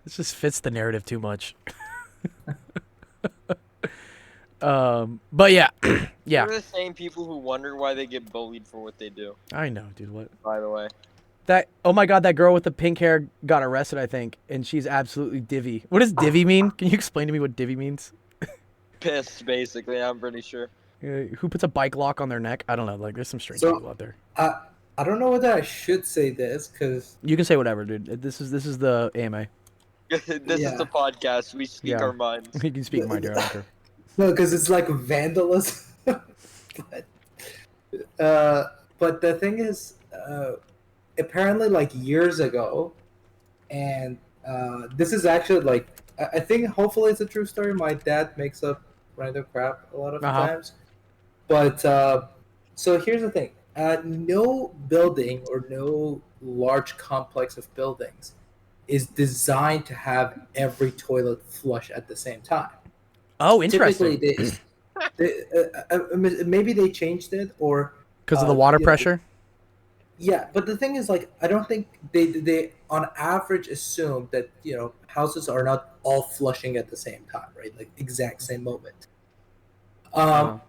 This just fits the narrative too much. But yeah, yeah. They're the same people who wonder why they get bullied for what they do. I know, dude. What? By the way, That? Oh my God, that girl with the pink hair got arrested, I think, and she's absolutely divvy. What does divvy mean? Can you explain to me what divvy means? pissed basically. I'm pretty sure. Who puts a bike lock on their neck? I don't know. Like, there's some strange So- people out there. I don't know whether I should say this because You can say whatever, dude. This is the AMA. This Yeah. is the podcast. We speak Yeah. our minds. You can speak my dear. I don't care. no, because it's like vandalism. But the thing is, apparently, like years ago, and this is actually like I think hopefully it's a true story. My dad makes up random crap a lot of Uh-huh. times, but so here's the thing: no building or no large complex of buildings is designed to have every toilet flush at the same time. Oh, interesting. Typically, maybe they changed it, or Because of the water you know, pressure. yeah. But the thing is, like, I don't think they on average assume that houses are not all flushing at the same time, right? Like exact same moment. Uh-huh.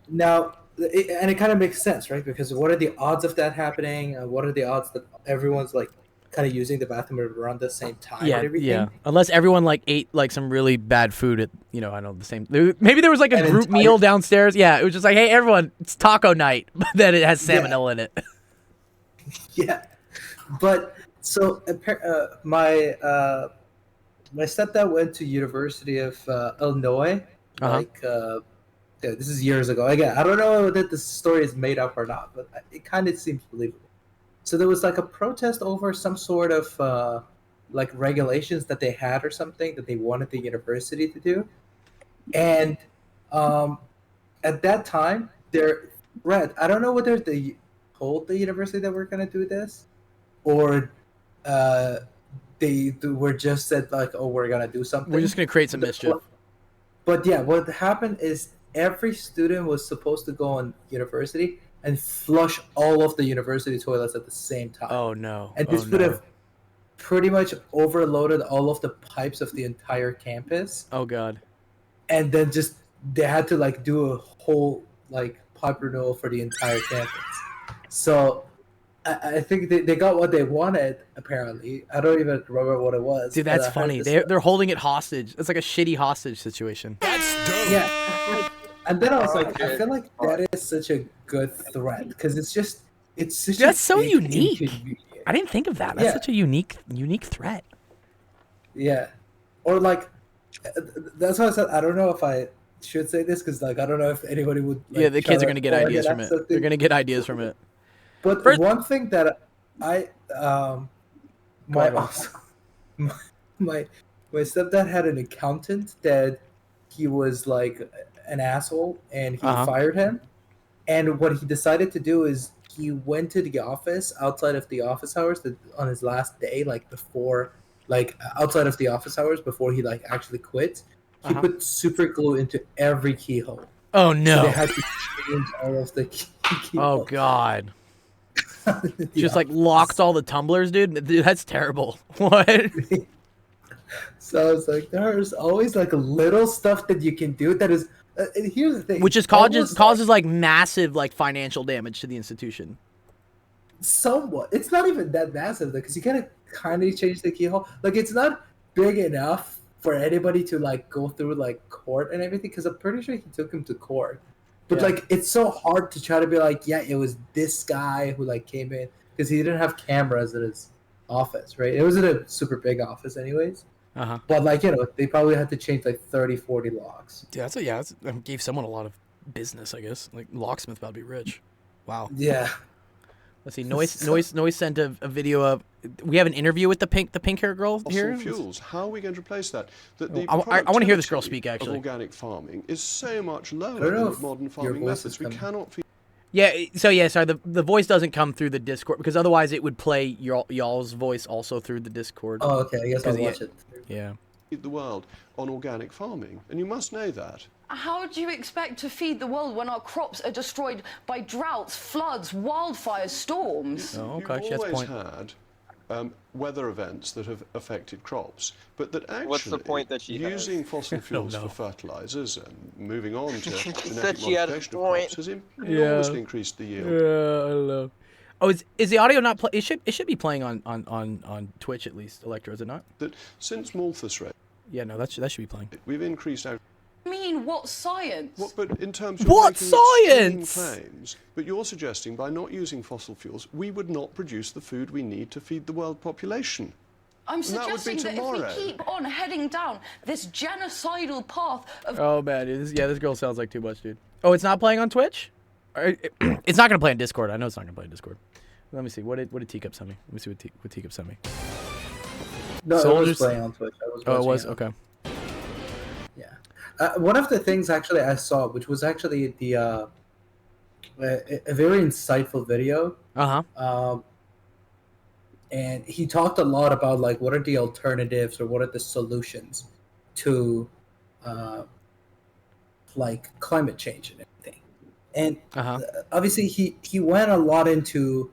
Now, it kind of makes sense, right? Because what are the odds of that happening? What are the odds that everyone's like kind of using the bathroom around the same time? Yeah, and everything? yeah. Unless everyone like ate like some really bad food at I don't know the same. Maybe there was like a An group entire- meal downstairs. Yeah, it was just like, hey everyone, it's taco night, but then it has salmonella in it. Yeah, but so my stepdad went to University of Illinois. Uh-huh. Like yeah, this is years ago. Again, I don't know that the story is made up or not, but it kind of seems believable. So there was like a protest over some sort of like regulations that they had or something that they wanted the university to do, and at that time they're Red. I don't know whether they told the university that we're gonna do this, or they were just said like, oh, we're gonna do something. We're just gonna create some mischief. But yeah, what happened is every student was supposed to go on university and flush all of the university toilets at the same time. Oh no. And this Oh, would no. have pretty much overloaded all of the pipes of the entire campus. Oh god. And then just they had to like do a whole like pipe renewal for the entire campus. So I think they got what they wanted, apparently. I don't even remember what it was. Dude, but that's I heard funny. this- They're holding it hostage. It's like a shitty hostage situation. Yeah. And then I was like, I Okay. feel like that is such a good threat because it's such That's a so big unique. inconvenience. I didn't think of that. That's Yeah. such a unique threat. Yeah. Or like, that's why I said I don't know if I should say this because like I don't know if anybody would. Like, Yeah, the try kids are to gonna get point ideas at from it. something. They're gonna get ideas from it. But First- one thing that I my ahead, Rob. my stepdad had an accountant that he was like an asshole and he Uh-huh. fired him. And what he decided to do is he went to the office outside of the office hours on his last day, like before, like outside of the office hours before he like actually quit. He Uh-huh. put super glue into every keyhole. Oh So no. they had to change all of the Oh god. Yeah. Just like locked all the tumblers, dude. Dude, that's terrible. What? So it's like there's always like a little stuff that you can do that is. And here's the thing, Which is almost causes like massive like financial damage to the institution. somewhat. It's not even that massive though, because you gotta kind of change the keyhole. Like it's not big enough for anybody to like go through like court and everything. Because I'm pretty sure he took him to court. But Yeah. like it's so hard to try to be like, yeah, it was this guy who like came in because he didn't have cameras at his office, right? It wasn't a super big office, anyways. Uh-huh. But like they probably had to change like 30, 40 locks. Yeah, that gave someone a lot of business, I guess. Like locksmith about to be rich. Wow. Yeah. Let's see. Noise sent a video of. We have an interview with the pink hair girl here. Fossil fuels. How are we going to replace that? I wanna hear this girl productivity speak, actually. Of organic farming is so much I lower don't know than if modern your farming voice is methods. We coming. cannot feed Yeah. So yeah. Sorry. The voice doesn't come through the Discord because otherwise it would play y'all's voice also through the Discord. Oh, okay. I guess I'll 'Cause, watch it. Yeah. the world on organic farming, and you must know that. How do you expect to feed the world when our crops are destroyed by droughts, floods, wildfires, storms? Oh, okay. She You've has a always point. had weather events that have affected crops, but that actually What's the point that she has? using fossil fuels know. for fertilizers and moving on to said genetic she had a modification of point. crops has enormously increased the yield. Yeah, I don't know. Oh, is the audio not play? It should be playing on Twitch at least. Electro, is it not? That since Malthus rate, Yeah, no, that should be playing. we've increased our. I mean, what science? What, but in terms of What making extreme science? claims, but you're suggesting by not using fossil fuels, we would not produce the food we need to feed the world population. I'm that would be suggesting that if tomorrow. we keep on heading down this genocidal path of Oh man, dude, this girl sounds like too much, dude. Oh, it's not playing on Twitch? It's not gonna play on Discord. I know it's not gonna play on Discord. Let me see. What did Teacup send me? Let me see what Teacup sent me. No, it Soldiers- was playing on Twitch. I was Oh, it watching was okay. Yeah. One of the things actually I saw, which was actually the a very insightful video, Uh huh. and he talked a lot about like what are the alternatives or what are the solutions to like climate change and everything. And Uh huh. obviously he went a lot into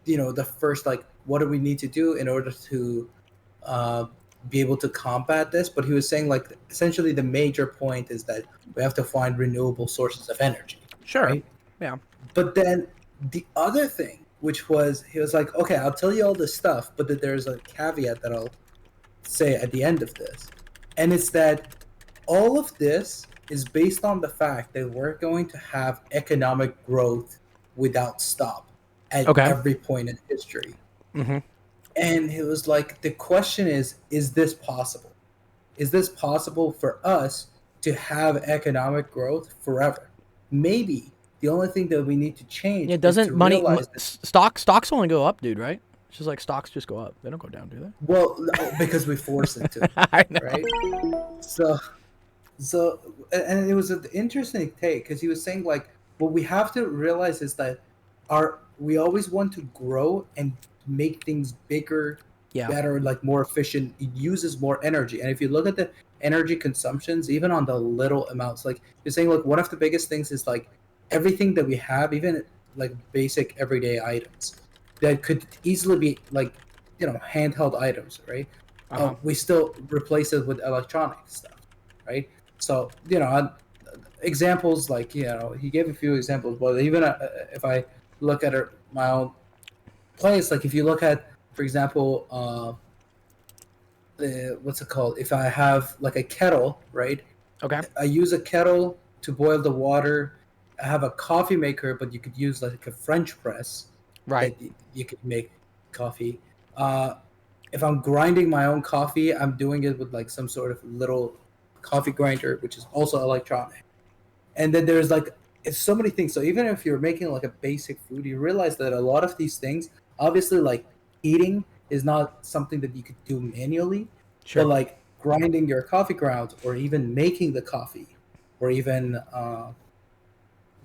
the first like what do we need to do in order to be able to combat this, but he was saying like essentially the major point is that we have to find renewable sources of energy. Sure. Right? Yeah. But then the other thing, which was he was like, okay, I'll tell you all this stuff, but that there's a caveat that I'll say at the end of this, and it's that all of this is based on the fact that we're going to have economic growth without stop at Okay. every point in history. Mm-hmm. And it was like, the question is this possible? Is this possible for us to have economic growth forever? Maybe the only thing that we need to change Yeah, is doesn't to money realize that, stocks only go up, dude? Right? It's just like stocks just go up. They don't go down, do they? well, no, because we force it to, I know. right? So, and it was an interesting take because he was saying like, what we have to realize is that we always want to grow and make things bigger, Yeah. better, like more efficient. It uses more energy, and if you look at the energy consumptions, even on the little amounts, like you're saying, like one of the biggest things is like everything that we have, even like basic everyday items that could easily be like handheld items, right? Uh-huh. We still replace it with electronic stuff, right? So examples like he gave a few examples, but even if I look at my own place, like if you look at, for example, what's it called? If I have like a kettle, right? Okay. I use a kettle to boil the water. I have a coffee maker, but you could use like a French press. Right. That you could make coffee. If I'm grinding my own coffee, I'm doing it with like some sort of little coffee grinder, which is also electronic. And then there's like it's so many things. So even if you're making like a basic food, you realize that a lot of these things, obviously, like eating is not something that you could do manually. Sure. But like grinding your coffee grounds, or even making the coffee, or even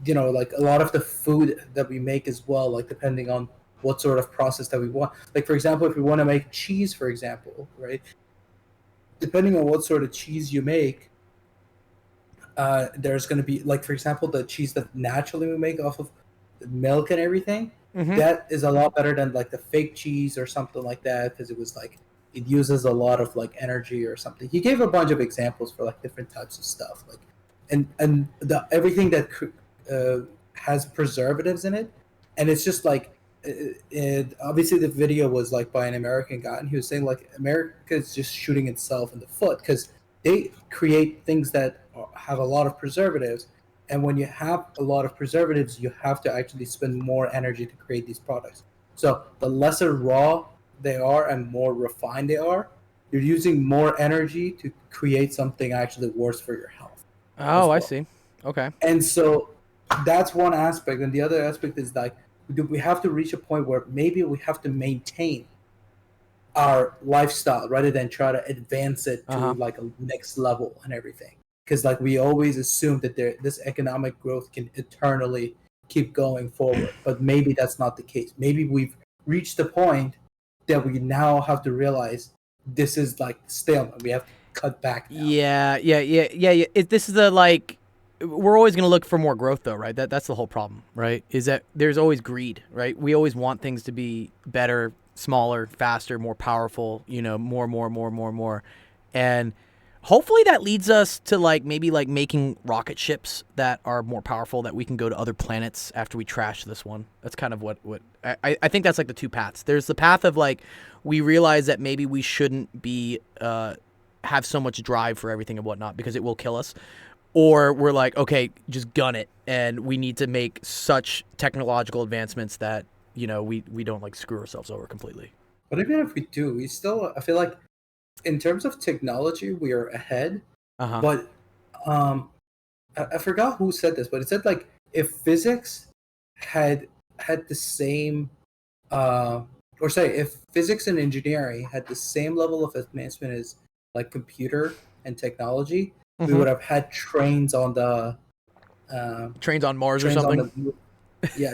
like a lot of the food that we make as well, like depending on what sort of process that we want. Like for example, if we want to make cheese, for example, right? Depending on what sort of cheese you make, there's going to be, like, for example, the cheese that naturally we make off of milk and everything. Mhm. That is a lot better than like the fake cheese or something like that, because it was like it uses a lot of like energy or something. He gave a bunch of examples for like different types of stuff, like and the everything that has preservatives in it, and it's just like obviously the video was like by an American guy, and he was saying like America is just shooting itself in the foot because they create things that have a lot of preservatives, and when you have a lot of preservatives, you have to actually spend more energy to create these products. So the lesser raw they are and more refined they are, you're using more energy to create something actually worse for your health. Oh, I see. Okay. And so that's one aspect. And the other aspect is like, we have to reach a point where maybe we have to maintain our lifestyle rather than try to advance it to like a next level and everything. Because like we always assume that this economic growth can eternally keep going forward, but maybe that's not the case. Maybe we've reached the point that we now have to realize this is like stalemate. We have to cut back now. Yeah. This is the like, we're always going to look for more growth though, right? That's the whole problem, right? Is that there's always greed, right? We always want things to be better, smaller, faster, more powerful, you know, more. And hopefully that leads us to like maybe like making rocket ships that are more powerful, that we can go to other planets after we trash this one. That's kind of what I think that's like the two paths. There's the path of like, we realize that maybe we shouldn't be have so much drive for everything and whatnot because it will kill us. Or we're like, okay, just gun it, and we need to make such technological advancements that, you know, we don't like screw ourselves over completely. But even if we do, we still, I feel like in terms of technology, we are ahead. But I forgot who said this, but it said like if physics had the same, or say if physics and engineering had the same level of advancement as like computer and technology, we would have had trains on the trains on Mars or something.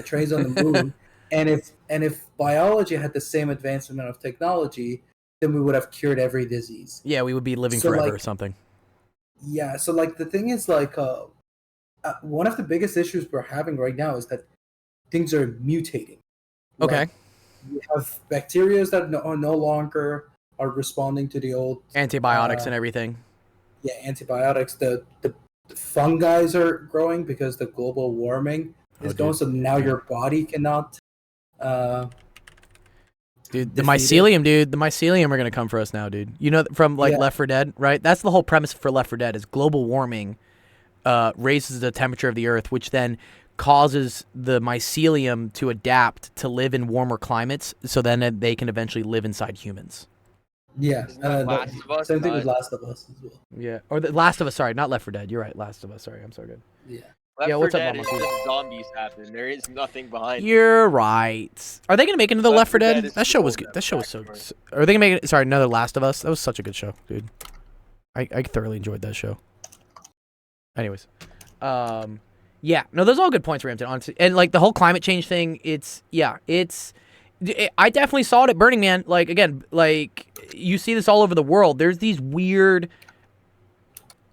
Trains on the moon. And if biology had the same advancement of technology, then we would have cured every disease. Yeah, we would be living forever or something. Yeah, so like the thing is like one of the biggest issues we're having right now is that things are mutating. Okay. Like, we have bacteria that no longer are responding to the old antibiotics and everything. Yeah, antibiotics. The fungi are growing because the global warming is going. So now your body cannot. Dude, the mycelium, dude. The mycelium are gonna come for us now, dude. You know, from like Left 4 Dead, right? That's the whole premise for Left 4 Dead is global warming raises the temperature of the Earth, which then causes the mycelium to adapt to live in warmer climates, so then they can eventually live inside humans. Yeah, Last of Us, same thing with Last of Us as well. Yeah, or the Last of Us. Sorry, not Left 4 Dead. You're right, Last of Us. Sorry, I'm so good. Yeah. Left 4 what's up, Dead Mama? is just zombies happen. There is nothing behind it. You're right. Are they gonna make another Left 4 Dead? is That show too was old good. to That show was so. backstory. Are they gonna make it? Sorry, another Last of Us. That was such a good show, dude. I thoroughly enjoyed that show. Anyways, yeah, no, those are all good points, Rampton. Honestly, and like the whole climate change thing, I definitely saw it at Burning Man. Like again, like you see this all over the world. There's these weird,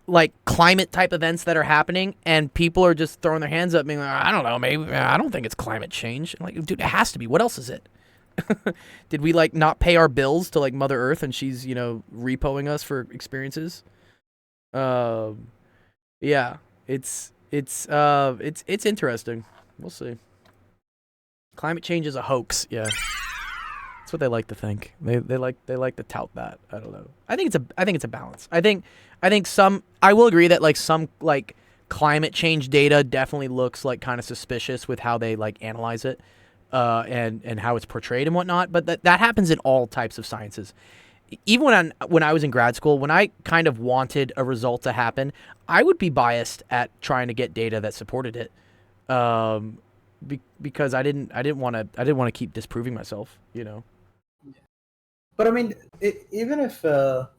like climate type events that are happening, and people are just throwing their hands up, being like, I don't know, maybe I don't think it's climate change. I'm like, dude, it has to be. What else is it? Did we like not pay our bills to like Mother Earth, and she's repoing us for experiences? Yeah, it's interesting. We'll see. Climate change is a hoax. Yeah, that's what they like to think. They like to tout that. I don't know. I think it's a balance. I think I will agree that like some like climate change data definitely looks like kind of suspicious with how they like analyze it, and how it's portrayed and whatnot. But that happens in all types of sciences. Even when I was in grad school, when I kind of wanted a result to happen, I would be biased at trying to get data that supported it, because I didn't want to keep disproving myself, But I mean, even if there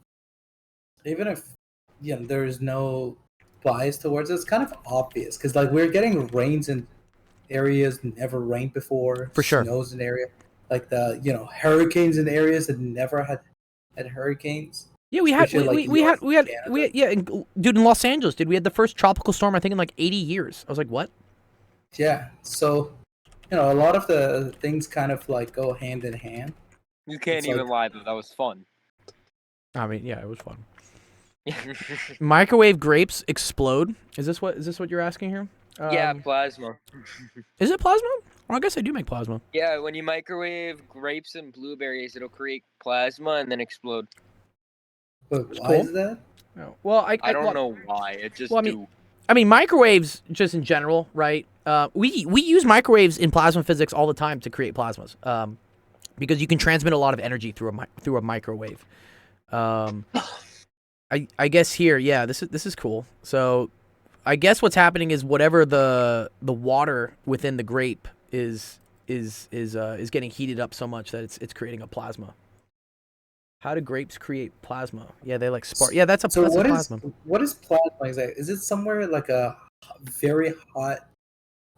is no bias towards it, it's kind of obvious because like we're getting rains in areas never rained before. For sure. Snows in area like the hurricanes in areas that never had hurricanes. Yeah, we had Especially, like, we had North we had Canada. we had yeah, dude, in Los Angeles, dude, we had the first tropical storm I think in like 80 years. I was like, what? Yeah. So, a lot of the things kind of like go hand in hand. You can't It's even like- lie though. That was fun. I mean, yeah, it was fun. Microwave grapes explode. Is this what you're asking here? Yeah, plasma. Is it plasma? Well, I guess I do make plasma. Yeah, when you microwave grapes and blueberries, it'll create plasma and then explode. But It's why cool. is that? No. Well, I don't well, know why. It just Well, I mean- do. I mean, microwaves just in general, right? We use microwaves in plasma physics all the time to create plasmas, because you can transmit a lot of energy through a microwave. I guess here, yeah, this is cool. So, I guess what's happening is whatever the water within the grape is getting heated up so much that it's creating a plasma. How do grapes create plasma? Yeah, they like spark. Yeah, that's a So that's a what is plasma. plasma exactly? Is it somewhere like a very hot,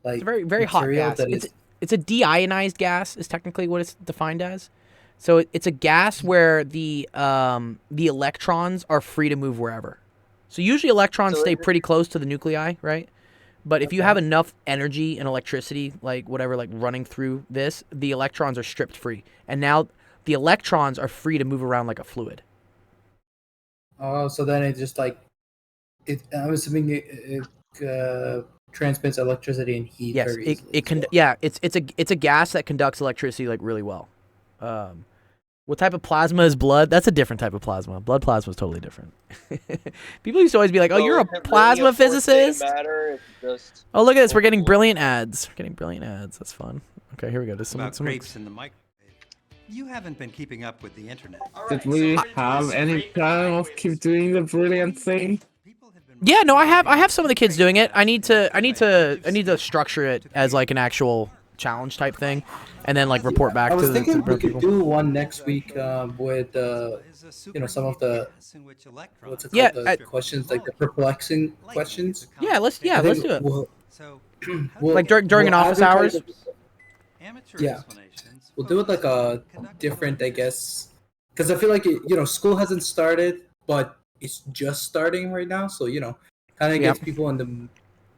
like It's a very hot material gas. that It's a deionized gas is technically what it's defined as. So it's a gas where the electrons are free to move wherever. So usually electrons So stay is it- pretty close to the nuclei, right? But if you have enough energy and electricity, like whatever, like running through this, the electrons are stripped free, and now the electrons are free to move around like a fluid. Oh, so then it just like I'm assuming it transmits electricity and heat. Yes, very it easily as can. well. Yeah, it's a gas that conducts electricity like really well. What type of plasma is blood? That's a different type of plasma. Blood plasma is totally different. People used to always be like, "Oh, you're a Is it really plasma fourth state of physicist." matter? It's just Oh, look at this. We're getting brilliant ads. We're getting brilliant ads. That's fun. Okay, here we go. There's About some grapes in the microwave. You haven't been keeping up with the internet. Did we have any plan of keep doing the brilliant thing? People have been Yeah, no, I have some of the kids doing it. I need to structure it as like an actual challenge type thing, and then like report back I was to thinking the we could people. do one next week with some of the what's it called, Yeah, the questions, like the perplexing questions. Yeah, let's I let's think do it. So Like during an office advertise hours? it- amateur Yeah. explanations. We'll do it like a different, I guess, because I feel like school hasn't started, but it's just starting right now. So kind of Yeah. gets people in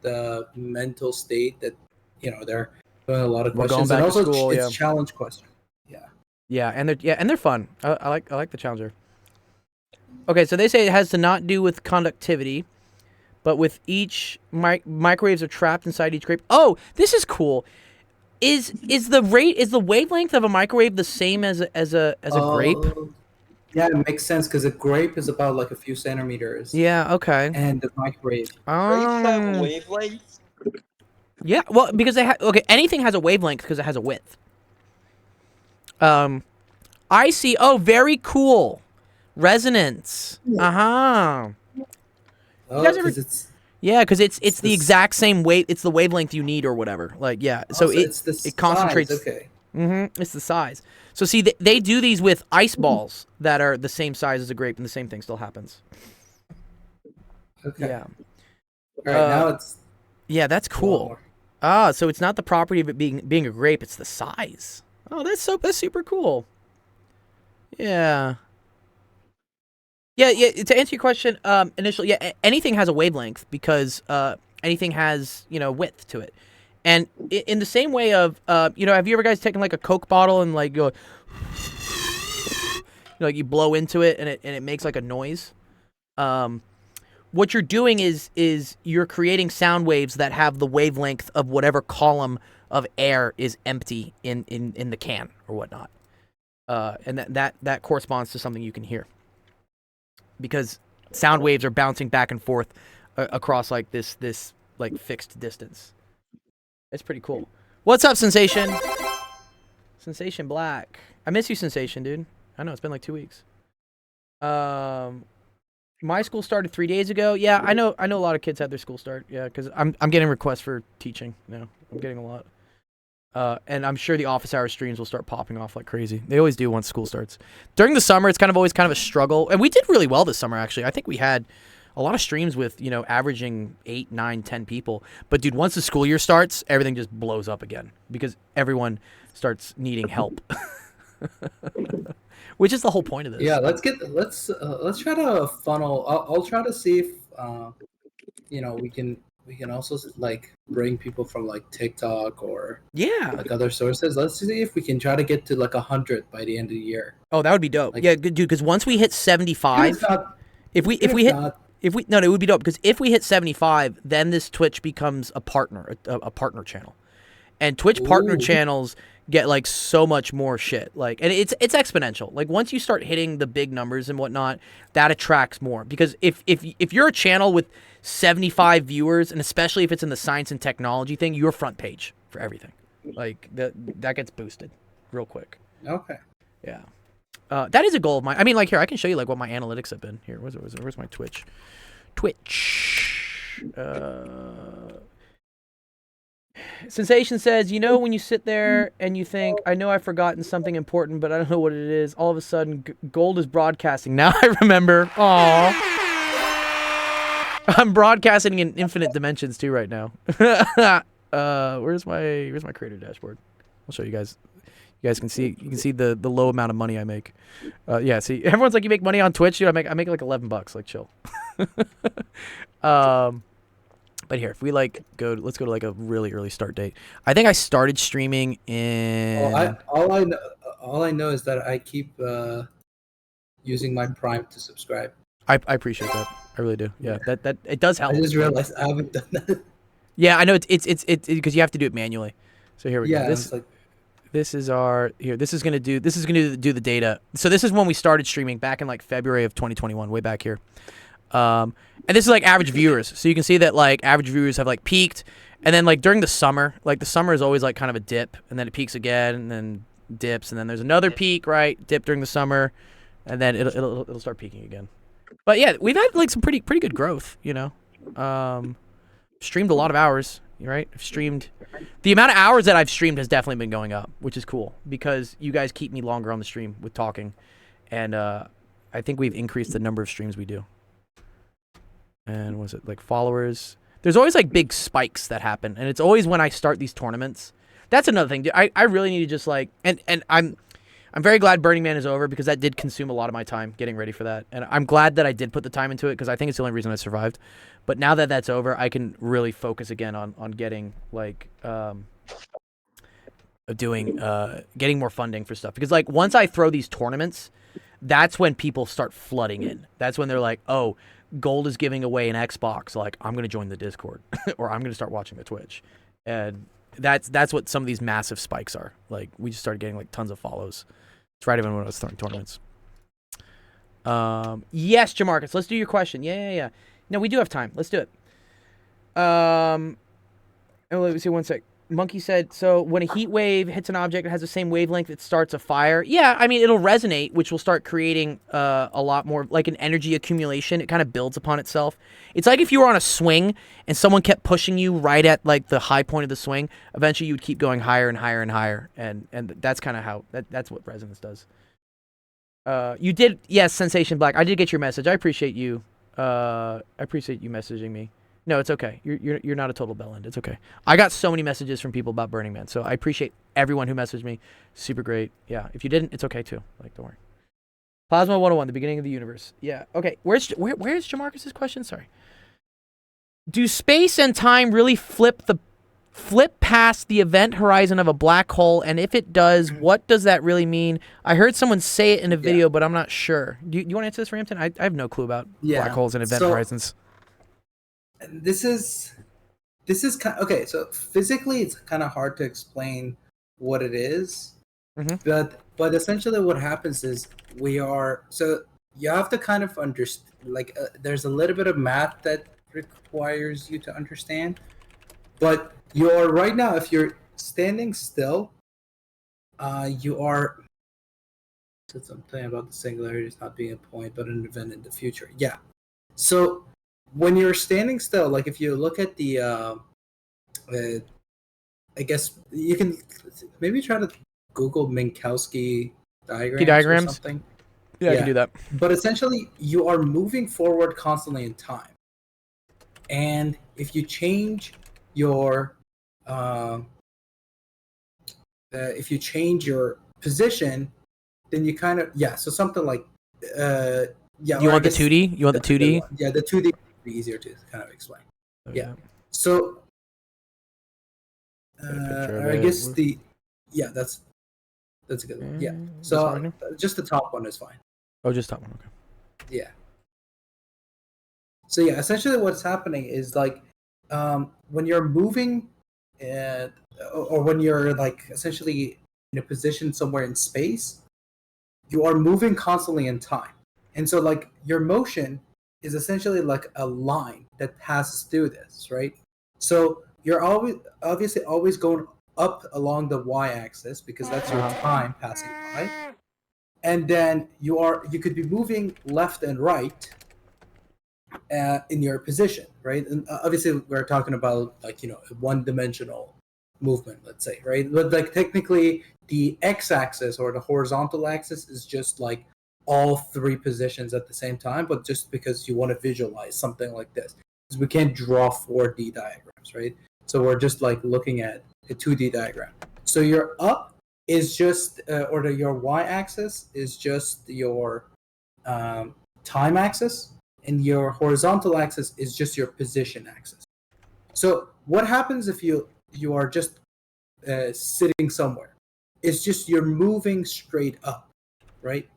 the mental state that they're doing a lot of We're going questions, back and to also school, it's yeah. challenge questions. Yeah, and they're fun. I like the challenger. Okay, so they say it has to not do with conductivity, but with each microwaves are trapped inside each grape. Oh, this is cool. Is the wavelength of a microwave the same as a grape? Yeah, it makes sense because a grape is about like a few centimeters. Yeah. Okay. And the microwave. grapes have Um, wavelengths. yeah. Well, because okay, anything has a wavelength because it has a width. I see. Oh, very cool. Resonance. Uh-huh. Oh, guys ever- 'cause it's Yeah, because it's the this- exact same wave. It's the wavelength you need or whatever. Like, yeah. So it's the it concentrates. size, okay. It's the size. So see, they do these with ice balls that are the same size as a grape, and the same thing still happens. Okay. Yeah. All right, now it's Yeah, that's a lot cool. more. Ah, so it's not the property of it being a grape; it's the size. Oh, that's super cool. Yeah. Yeah. To answer your question, initially, yeah, anything has a wavelength because anything has width to it, and in the same way of have you ever guys taken like a Coke bottle and like go, like you blow into it and it makes like a noise. What you're doing is you're creating sound waves that have the wavelength of whatever column of air is empty in the can or whatnot, and that corresponds to something you can hear. Because sound waves are bouncing back and forth across like this like fixed distance. It's pretty cool. What's up, Sensation? Sensation Black. I miss you, Sensation, dude. I know it's been like 2 weeks. My school started 3 days ago. Yeah, I know a lot of kids had their school start. Yeah, because I'm getting requests for teaching now. I'm getting a lot. And I'm sure the office hour streams will start popping off like crazy. They always do once school starts. During the summer, it's always kind of a struggle. And we did really well this summer, actually. I think we had a lot of streams with, averaging 8, 9, 10 people. But, dude, once the school year starts, everything just blows up again because everyone starts needing help. which is the whole point of this. Yeah, let's try to funnel. I'll try to see if we can also like bring people from like TikTok or like other sources. Let's see if we can try to get to like 100 by the end of the year. Oh, that would be dope. Like, Yeah, good dude. Because once we hit 75, if we hit it would be dope. Because if we hit 75, then this Twitch becomes a partner channel, and Twitch partner channels get like so much more shit. Like, and it's exponential. Like once you start hitting the big numbers and whatnot, that attracts more. Because if you're a channel with 75 viewers, and especially if it's in the science and technology thing, you're front page for everything. Like that gets boosted real quick. Okay. Yeah. That is a goal of mine. I mean, like here, I can show you like what my analytics have been. Here, where's my Twitch? Sensation says, when you sit there and you think, I know I've forgotten something important, but I don't know what it is. All of a sudden, Gold is broadcasting. Now I remember. Aww. I'm broadcasting in infinite dimensions too right now. Where's my creator dashboard? I'll show you guys. You guys can see the low amount of money I make. Yeah, see, everyone's like, you make money on Twitch, dude. I make like $11. Like, chill. But here, if we like let's go to like a really early start date. I think I started streaming in. All I know is that I keep using my Prime to subscribe. I appreciate that. I really do. Yeah, that it does help. I just realized I haven't done that. Yeah, I know it's because you have to do it manually. So here we go. Yeah, This is gonna do the data. So this is when we started streaming back in like February of 2021, way back here. And this is like average viewers. So you can see that like average viewers have like peaked, and then like during the summer, like the summer is always like kind of a dip, and then it peaks again, and then dips, and then there's another peak, right? Dip during the summer, and then it'll start peaking again. But yeah, we've had like some pretty good growth, Streamed a lot of hours, right? I've streamed. The amount of hours that I've streamed has definitely been going up, which is cool because you guys keep me longer on the stream with talking, and I think we've increased the number of streams we do. And was it like followers? There's always like big spikes that happen, and it's always when I start these tournaments. That's another thing. I really need to just like, and I'm very glad Burning Man is over because that did consume a lot of my time getting ready for that, and I'm glad that I did put the time into it because I think it's the only reason I survived. But now that that's over, I can really focus again on getting like getting more funding for stuff, because like once I throw these tournaments, that's when people start flooding in. That's when they're like, oh, Gold is giving away an Xbox, like I'm gonna join the Discord or I'm gonna start watching the Twitch. And that's what some of these massive spikes are. Like we just started getting like tons of follows. It's right even when I was throwing tournaments. Yes, Jamarcus, let's do your question. Yeah. No, we do have time. Let's do it. Let me see one sec. Monkey said, so when a heat wave hits an object, it has the same wavelength, it starts a fire. Yeah, I mean, it'll resonate, which will start creating a lot more, like an energy accumulation. It kind of builds upon itself. It's like if you were on a swing and someone kept pushing you right at like the high point of the swing, eventually you would keep going higher and higher and higher. And that's kind of how, that's what resonance does. You did, yes, Sensation Black. I did get your message. I appreciate you. I appreciate you messaging me. No, it's okay. You're not a total bellend. It's okay. I got so many messages from people about Burning Man, so I appreciate everyone who messaged me. Super great. Yeah, if you didn't, it's okay too. Like, don't worry. Plasma 101, the beginning of the universe. Yeah. Okay. Where's Jamarcus's question? Sorry. Do space and time really flip past the event horizon of a black hole? And if it does, what does that really mean? I heard someone say it in a video, but I'm not sure. Do you want to answer this, Rampton? I have no clue about black holes and event horizons. This is kind of, okay. So physically, it's kind of hard to explain what it is, but essentially, what happens is so you have to kind of understand. Like, there's a little bit of math that requires you to understand, but you're right now. If you're standing still, you are. Something about the singularity is not being a point, but an event in the future. Yeah. So when you're standing still, like if you look at the, I guess you can maybe try to Google Minkowski diagrams or something. Yeah, I can do that. But essentially, you are moving forward constantly in time, and if you change your position, then you kind of so something like yeah. You or I want the guess 2D? You want the 2D? Yeah, the 2D would be easier to kind of explain. Yeah. So I guess that's a good one. Yeah. So just the top one is fine. Oh, just top one. Okay. Yeah. So yeah, essentially what's happening is like when you're moving or when you're like essentially in a position somewhere in space, you are moving constantly in time. And so like your motion is essentially like a line that passes through this, right? So you're obviously always going up along the y-axis because that's your time passing by. And then you could be moving left and right in your position, right? And obviously we're talking about like, a one-dimensional movement, let's say, right? But like technically the x-axis or the horizontal axis is just like all three positions at the same time, but just because you want to visualize something like this, because we can't draw 4D diagrams, right? So we're just like looking at a 2D diagram. So your up is just your y-axis is just your time axis, and your horizontal axis is just your position axis. So what happens if you are just sitting somewhere? It's just you're moving straight up, right?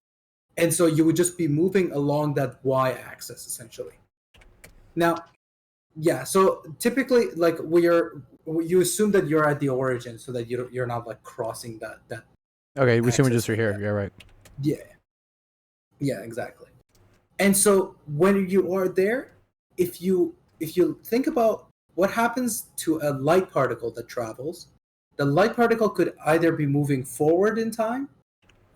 And so you would just be moving along that y-axis essentially. Now, yeah. So typically, like you assume that you're at the origin, so that you're not like crossing that. Okay, we assume we're just right here. Yeah, right. Yeah. Yeah, exactly. And so when you are there, if you think about what happens to a light particle that travels, the light particle could either be moving forward in time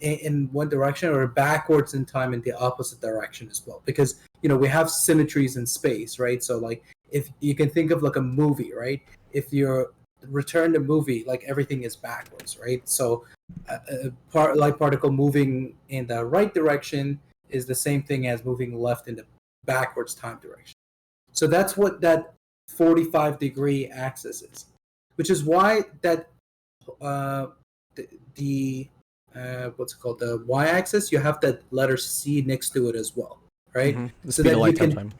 in one direction or backwards in time in the opposite direction as well, because we have symmetries in space, right? So like if you can think of like a movie, right? If you return the movie, like everything is backwards, right? So a light particle moving in the right direction is the same thing as moving left in the backwards time direction. So that's what that 45-degree axis is, which is why that the what's it called, the y-axis, you have that letter C next to it as well, right? Mm-hmm. So that you can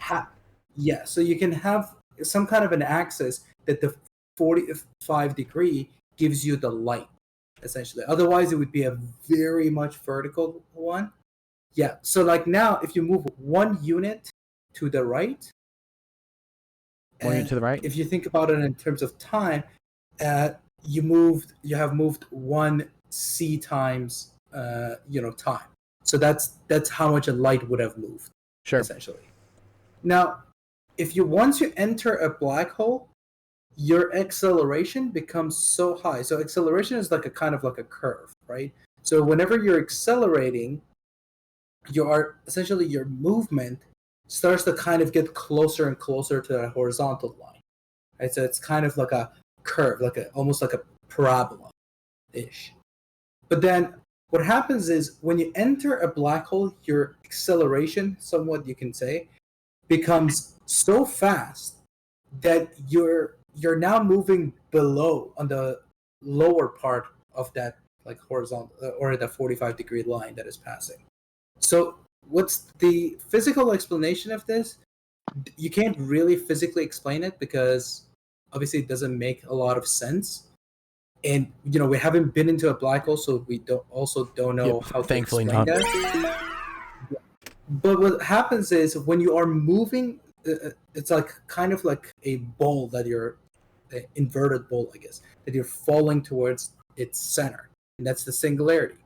so you can have some kind of an axis that the 45-degree gives you the light, essentially. Otherwise, it would be a very much vertical one. Yeah. So like now, if you move 1 unit to the right, 1 unit to the right. If you think about it in terms of time, you have moved 1 c times time. So that's how much a light would have moved. Sure. Essentially. Now, once you enter a black hole, your acceleration becomes so high. So acceleration is like a kind of like a curve, right? So whenever you're accelerating, your movement starts to kind of get closer and closer to the horizontal line, right? So it's kind of like a curve, almost like a parabola-ish. But then what happens is when you enter a black hole, your acceleration, somewhat you can say, becomes so fast that you're now moving below on the lower part of that like horizontal or the 45-degree line that is passing. So what's the physical explanation of this? You can't really physically explain it because obviously it doesn't make a lot of sense. And we haven't been into a black hole, so we don't know how to explain that. But what happens is when you are moving, it's like kind of like a ball that you're inverted ball, I guess, that you're falling towards its center, and that's the singularity.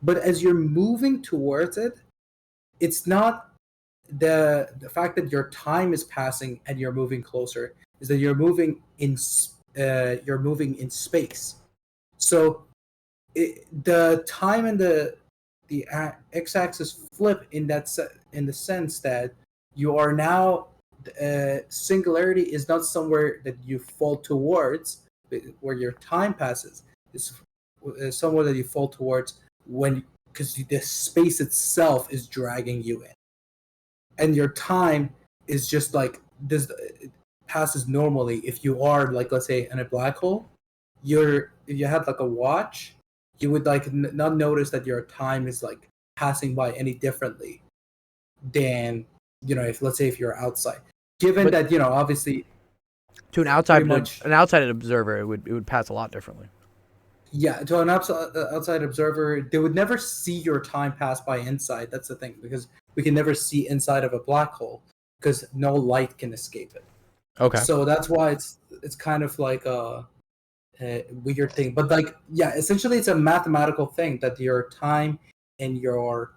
But as you're moving towards it, it's not the fact that your time is passing and you're moving closer, is that you're moving in space. So the time and the x-axis flip in the sense that you are now singularity is not somewhere that you fall towards where your time passes. It's somewhere that you fall towards because the space itself is dragging you in, and your time is just like this. It passes normally. If you are like, let's say, in a black hole, if you had like a watch, you would like not notice that your time is like passing by any differently than if let's say if you're outside. Given that obviously to an outside observer, it would pass a lot differently. Yeah, to an outside observer, they would never see your time pass by inside. That's the thing, because we can never see inside of a black hole because no light can escape it. Okay. So that's why it's kind of like a weird thing. But like, yeah, essentially it's a mathematical thing that your time and your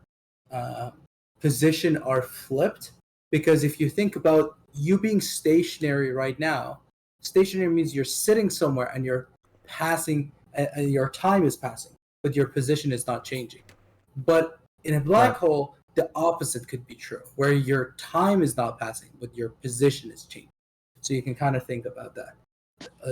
position are flipped. Because if you think about you being stationary right now, stationary means you're sitting somewhere and you're passing. Your time is passing, but your position is not changing. But in a black hole, the opposite could be true, where your time is not passing, but your position is changing. So you can kind of think about that.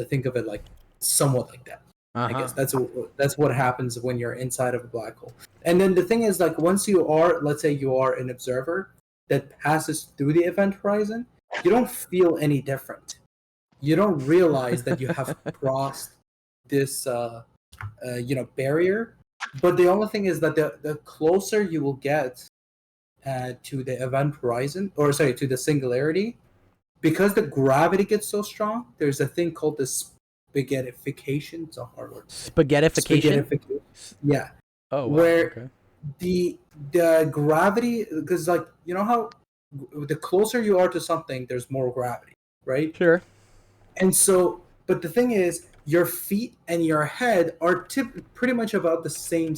Think of it like somewhat like that. I guess that's what happens when you're inside of a black hole. And then the thing is, like, once you are, let's say you are an observer that passes through the event horizon, you don't feel any different. You don't realize that you have crossed this barrier, but the only thing is that the closer you will get to the event horizon, or sorry, to the singularity, because the gravity gets so strong, there's a thing called the spaghettification. It's a hard word. Spaghettification? Yeah. Oh, wow. Where the gravity, because like how the closer you are to something, there's more gravity, right? Sure. And so, but the thing is, your feet and your head are pretty much about the same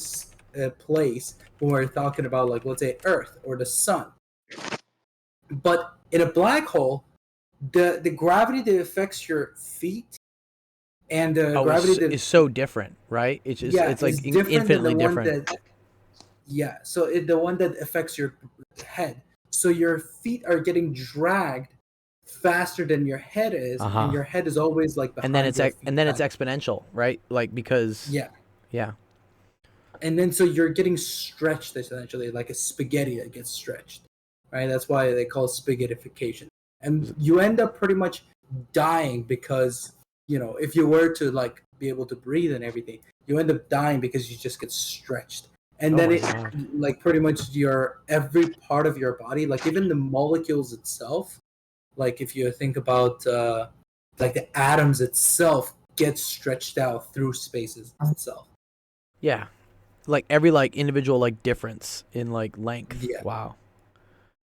place when we're talking about, like, let's say Earth or the sun. But in a black hole, the gravity that affects your feet and the gravity that is so different, right? It's just it's like infinitely different. So the one that affects your head. So your feet are getting dragged faster than your head is, and your head is always like behind. And then it's exponential, right? Like, because yeah. And then so you're getting stretched essentially, like a spaghetti that gets stretched, right? That's why they call it spaghettification. And you end up pretty much dying because if you were to like be able to breathe and everything, you end up dying because you just get stretched. And then like pretty much your every part of your body, like even the molecules itself. Like if you think about like the atoms itself gets stretched out through spaces itself. Yeah, like every individual difference in length. Yeah. Wow.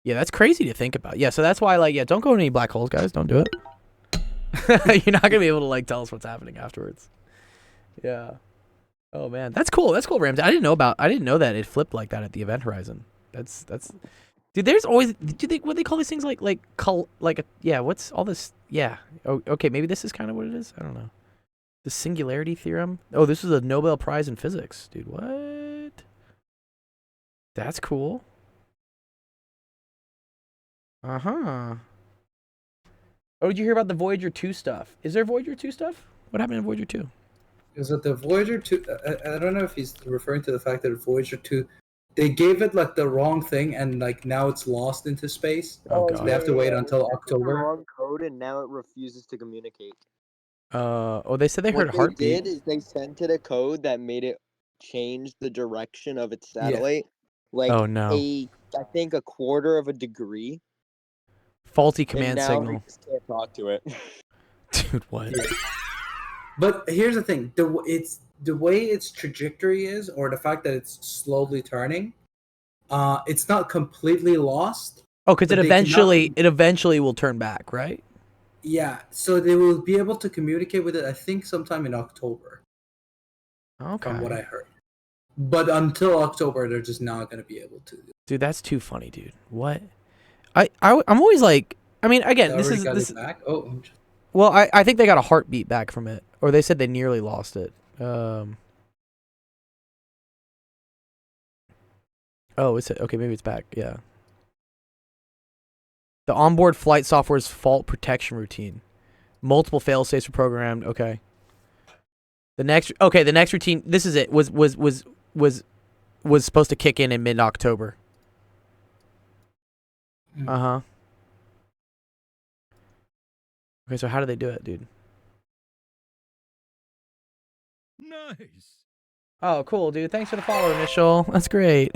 Yeah, that's crazy to think about. Yeah, so that's why don't go to any black holes, guys. Don't do it. You're not gonna be able to tell us what's happening afterwards. Yeah. Oh man, that's cool. That's cool, Ramsey. I didn't know that it flipped like that at the event horizon. That's. Dude, there's always. What they call these things what's all this? Yeah. Oh, okay. Maybe this is kind of what it is. I don't know. The singularity theorem. Oh, this is a Nobel Prize in physics, dude. What? That's cool. Oh, did you hear about the Voyager 2 stuff? Is there Voyager 2 stuff? What happened in Voyager 2? Is it the Voyager 2? I don't know if he's referring to the fact that Voyager 2. They gave it the wrong thing, and now it's lost into space. Oh, so they have to wait until October. The wrong code, and now it refuses to communicate. They said they heard heartbeat. What they did is they sent it a code that made it change the direction of its satellite, I think a quarter of a degree. Faulty command and now signal. We just can't talk to it. Dude, what? But here's the thing: the way its trajectory is, or the fact that it's slowly turning, it's not completely lost. Oh, because it eventually will turn back, right? Yeah, so they will be able to communicate with it, I think, sometime in October. Okay. From what I heard. But until October, they're just not going to be able to. Dude, that's too funny, dude. What? I'm always like, I mean, again, this is back. Oh. Well, I think they got a heartbeat back from it, or they said they nearly lost it. Oh, is it? Okay, maybe it's back. Yeah. The onboard flight software's fault protection routine. Multiple fail-safes are programmed. Okay. The next routine. This is it. Was supposed to kick in mid-October. Okay, so how do they do it, dude? Nice. Oh, cool, dude. Thanks for the follow, Initial. That's great.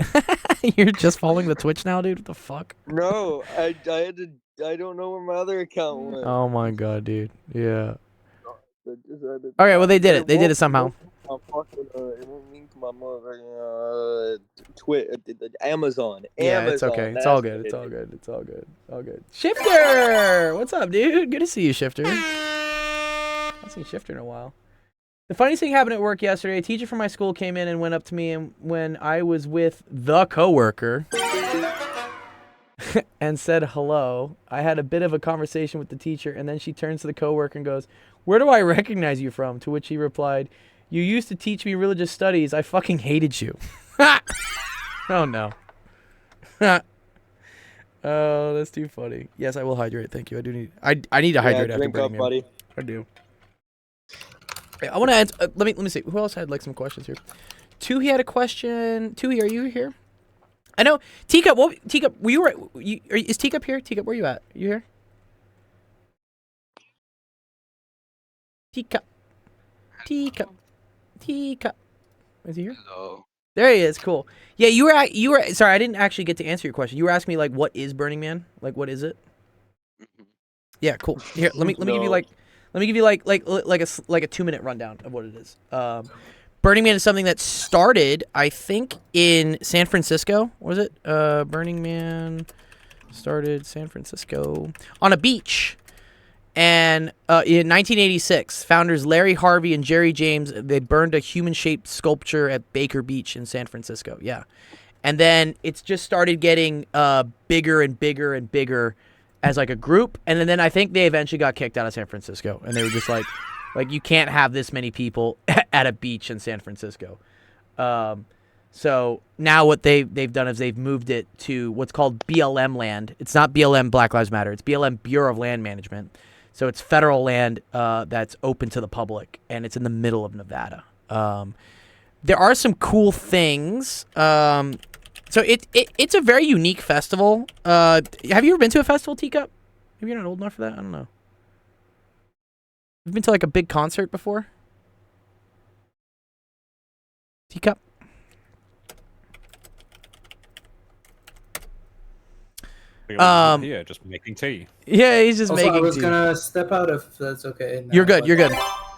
You're just following the Twitch now, dude? What the fuck? No, I had to. I don't know where my other account went. Oh my god, dude. Yeah. Okay, well, they did it. They did it somehow. It won't link my Amazon. Yeah, Amazon. it's okay. It's all good. It's all good. It's all good. All good. Shifter! What's up, dude? Good to see you, Shifter. I haven't seen Shifter in a while. The funniest thing happened at work yesterday. A teacher from my school came in and went up to me and when I was with the coworker and said hello. I had a bit of a conversation with the teacher, and then she turns to the coworker and goes, "Where do I recognize you from?" To which he replied, "You used to teach me religious studies. I fucking hated you." Oh no. Oh, that's too funny. Yes, I will hydrate. Thank you. I do need. I need to hydrate after drink up, Burning Man. buddy. I do. Okay, I want to answer. Let me see. Who else had like some questions here? Toohey had a question. Toohey, are you here? I know Teacup. What Teacup? Were you? Is Teacup here? Teacup, where you at? You here? Teacup. Teacup. Teacup. Is he here? Hello. There he is. Cool. Yeah, you were. Sorry, I didn't actually get to answer your question. You were asking me like, what is Burning Man? Like, what is it? Yeah, cool. Here, let me give you like, like a 2-minute rundown of what it is. Burning Man is something that started, I think, in San Francisco. What was it? Burning Man started San Francisco on a beach. And in 1986, founders Larry Harvey and Jerry James, they burned a human-shaped sculpture at Baker Beach in San Francisco. Yeah. And then it's just started getting bigger and bigger and bigger as like a group. And then I think they eventually got kicked out of San Francisco. And they were just like you can't have this many people at a beach in San Francisco. So now what they've done is they've moved it to what's called BLM land. It's not BLM Black Lives Matter. It's BLM Bureau of Land Management. So it's federal land that's open to the public, and it's in the middle of Nevada. There are some cool things. So it's a very unique festival. Have you ever been to a festival, Teacup? Maybe you're not old enough for that? I don't know. You've been to like a big concert before? Teacup? Yeah, just making tea. Yeah, he's just Also, making I was tea. gonna step out if that's okay. You're good. You're good.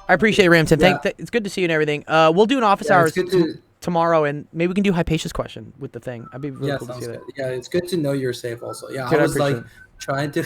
I appreciate it, Ramton. Yeah. It's good to see you and everything. We'll do an office Yeah, hours it's good to- tomorrow, and maybe we can do Hypatia's question with the thing. I'd be really Yeah, cool to see sounds that. good. Yeah, it's good to know you're safe. Also, yeah, Good, I I was like appreciate trying to.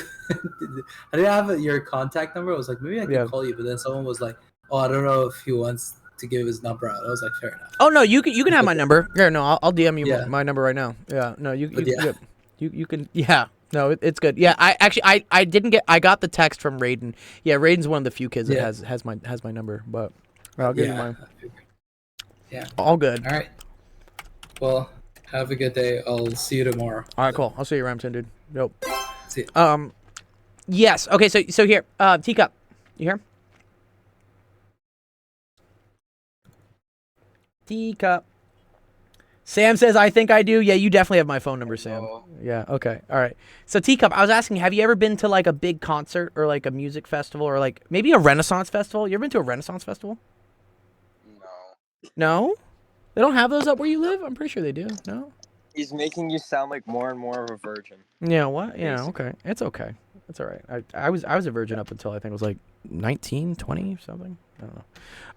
I didn't have your contact number. I was like, maybe I can Yeah. call you, but then someone was like, "Oh, I don't know if he wants to give his number out." I was like, fair enough. Oh no, you can have my number. Yeah, no, I'll DM you Yeah. my number right now. Yeah, no, you But yeah. you can. Yeah, no, it's good. Yeah, I didn't get. I got the text from Raiden. Yeah, Raiden's one of the few kids that Yeah. has my number, but I'll give you Yeah. mine. Yeah. All good. All right. Well, have a good day. I'll see you tomorrow. All right, cool. I'll see you, Ramton, dude. Nope. See you. Yes. Okay. So here, Teacup, you here? Teacup. Sam says, "I think I do." Yeah, you definitely have my phone number, Sam. Hello. Yeah. Okay. All right. So Teacup, I was asking, have you ever been to like a big concert or like a music festival or like maybe a Renaissance festival? You ever been to a Renaissance festival? No. No. They don't have those up where you live? I'm pretty sure they do. No. He's making you sound like more and more of a virgin. Yeah. What? Yeah. Okay. It's okay. It's all right. I was a virgin up until I think it was like 19, 20 something. I don't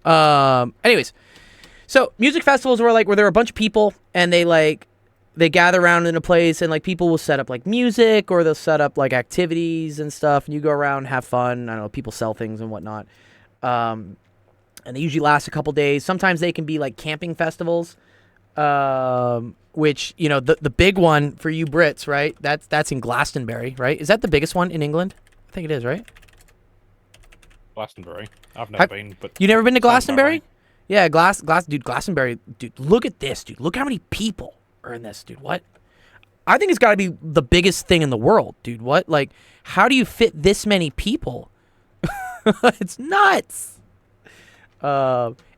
know. Anyways, so music festivals were like where there were a bunch of people and they gather around in a place and like people will set up like music or they'll set up like activities and stuff and you go around have fun. I don't know. People sell things and whatnot. And they usually last a couple days. Sometimes they can be like camping festivals, which, you know, the big one for you Brits, right? That's in Glastonbury, right? Is that the biggest one in England? I think it is, right? Glastonbury. I've never been, but You never been to sounds about Glastonbury? right. Yeah, dude, Glastonbury, dude, look at this, dude. Look how many people are in this, dude. What? I think it's got to be the biggest thing in the world, dude. What? Like, how do you fit this many people? It's nuts.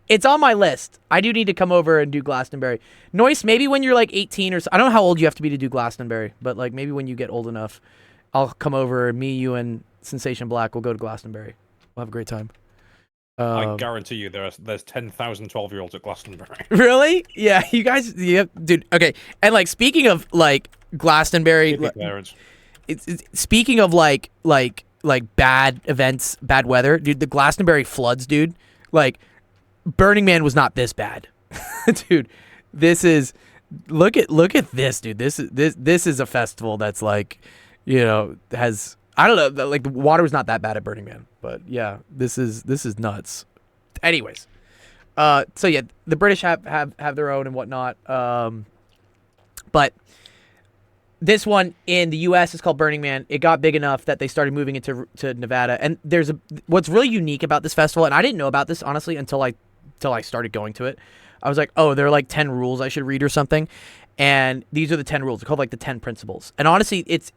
It's on my list. I do need to come over and do Glastonbury. Noise, maybe when you're like 18 or so. I don't know how old you have to be to do Glastonbury, but like maybe when you get old enough, I'll come over. Me, you, and Sensation Black will go to Glastonbury. We'll have a great time. I guarantee you there's 10,000 12-year-olds at Glastonbury. Really? Yeah, you guys. Yep, dude. Okay, and like speaking of like Glastonbury, speaking of like bad events, bad weather, dude. The Glastonbury floods, dude. Like, Burning Man was not this bad, dude. This is look at this, dude. This is a festival that's like, has. I don't know, like the water was not that bad at Burning Man, but yeah, this is nuts. Anyways, so yeah, the British have their own and whatnot, but this one in the U.S. is called Burning Man. It got big enough that they started moving it to Nevada, and what's really unique about this festival, and I didn't know about this honestly until I started going to it. I was like, oh, there are like 10 rules I should read or something. And these are the 10 rules. They're called like the 10 principles. And honestly, it's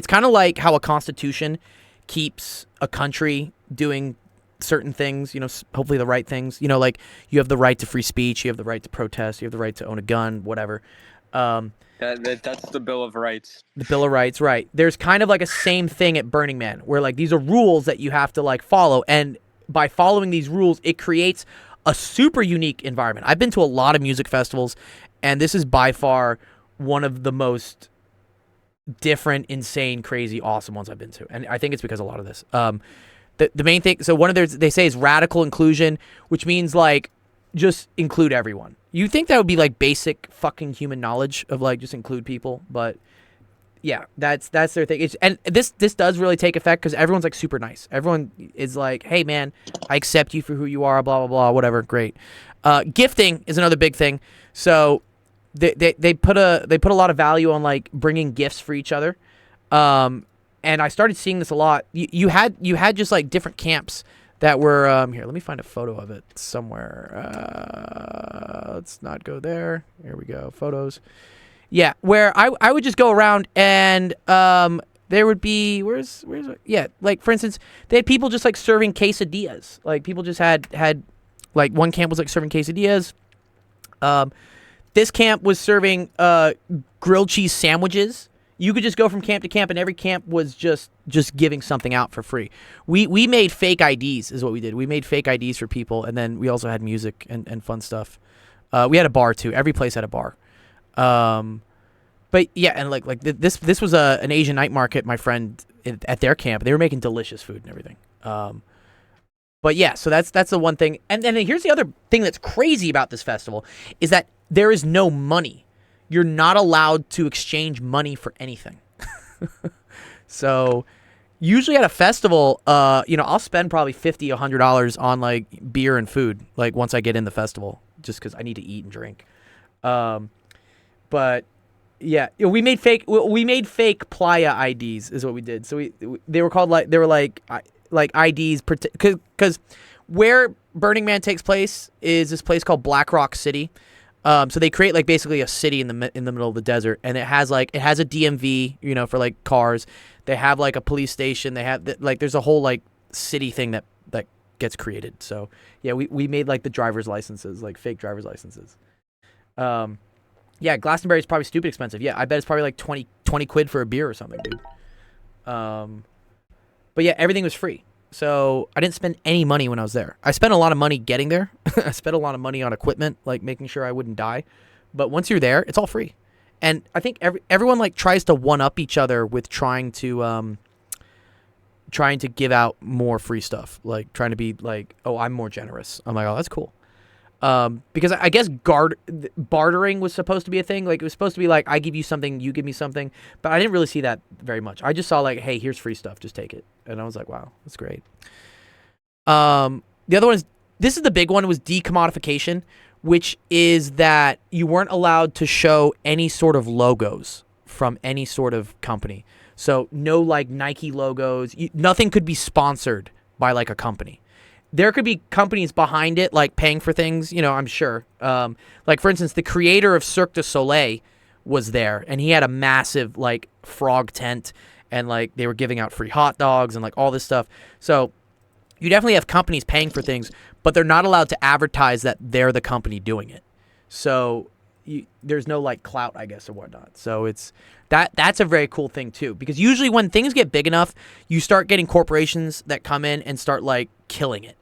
kind of like how a constitution keeps a country doing certain things, hopefully the right things. Like you have the right to free speech, you have the right to protest, you have the right to own a gun, whatever. That's the Bill of Rights. The Bill of Rights, right. There's kind of like a same thing at Burning Man where like these are rules that you have to like follow. And by following these rules, it creates a super unique environment. I've been to a lot of music festivals, and this is by far one of the most different, insane, crazy, awesome ones I've been to. And I think it's because of a lot of this. The main thing, so one of theirs, they say is radical inclusion, which means like just include everyone. You think that would be like basic fucking human knowledge of like just include people, but yeah, that's their thing. And this does really take effect because everyone's like super nice. Everyone is like, hey man, I accept you for who you are, blah blah blah, whatever, great. Gifting is another big thing. So they put a lot of value on like bringing gifts for each other, and I started seeing this a lot. You had just like different camps that were here. Let me find a photo of it somewhere. Let's not go there. Here we go. Photos. Yeah, where I would just go around and there would be like for instance they had people just like serving quesadillas. Like people just had like one camp was like serving quesadillas. This camp was serving grilled cheese sandwiches. You could just go from camp to camp, and every camp was just giving something out for free. We made fake IDs is what we did. We made fake IDs for people, and then we also had music and fun stuff. We had a bar too. Every place had a bar. But yeah, and like this was an Asian night market. My friend at their camp, they were making delicious food and everything. But yeah, so that's the one thing. And then here's the other thing that's crazy about this festival is that there is no money. You're not allowed to exchange money for anything. So usually at a festival, I'll spend probably $50, $100 on like beer and food, like once I get in the festival, just because I need to eat and drink. But yeah, we made fake playa IDs is what we did. So they were called like IDs because where Burning Man takes place is this place called Black Rock City. So they create like basically a city in the middle of the desert, and it has a DMV, for like cars. They have like a police station. They have like there's a whole like city thing that gets created. So yeah, we made like the driver's licenses, like fake driver's licenses. Yeah, Glastonbury is probably stupid expensive. Yeah, I bet it's probably like 20 quid for a beer or something, dude. But yeah, everything was free. So I didn't spend any money when I was there. I spent a lot of money getting there. I spent a lot of money on equipment, like making sure I wouldn't die. But once you're there, it's all free. And I think everyone like tries to one up each other with trying to give out more free stuff, like trying to be like, oh, I'm more generous. I'm like, oh, that's cool. Because I guess bartering was supposed to be a thing. Like it was supposed to be like, I give you something, you give me something. But I didn't really see that very much. I just saw like, hey, here's free stuff, just take it. And I was like, wow, that's great. The other one this is the big one, was decommodification, which is that you weren't allowed to show any sort of logos from any sort of company. So no like Nike logos, nothing could be sponsored by like a company. There could be companies behind it, like paying for things, I'm sure. Like, for instance, the creator of Cirque du Soleil was there, and he had a massive, like, frog tent, and, like, they were giving out free hot dogs and, like, all this stuff. So you definitely have companies paying for things, but they're not allowed to advertise that they're the company doing it. So there's no, like, clout, I guess, or whatnot. So it's that's a very cool thing, too, because usually when things get big enough, you start getting corporations that come in and start, like, killing it.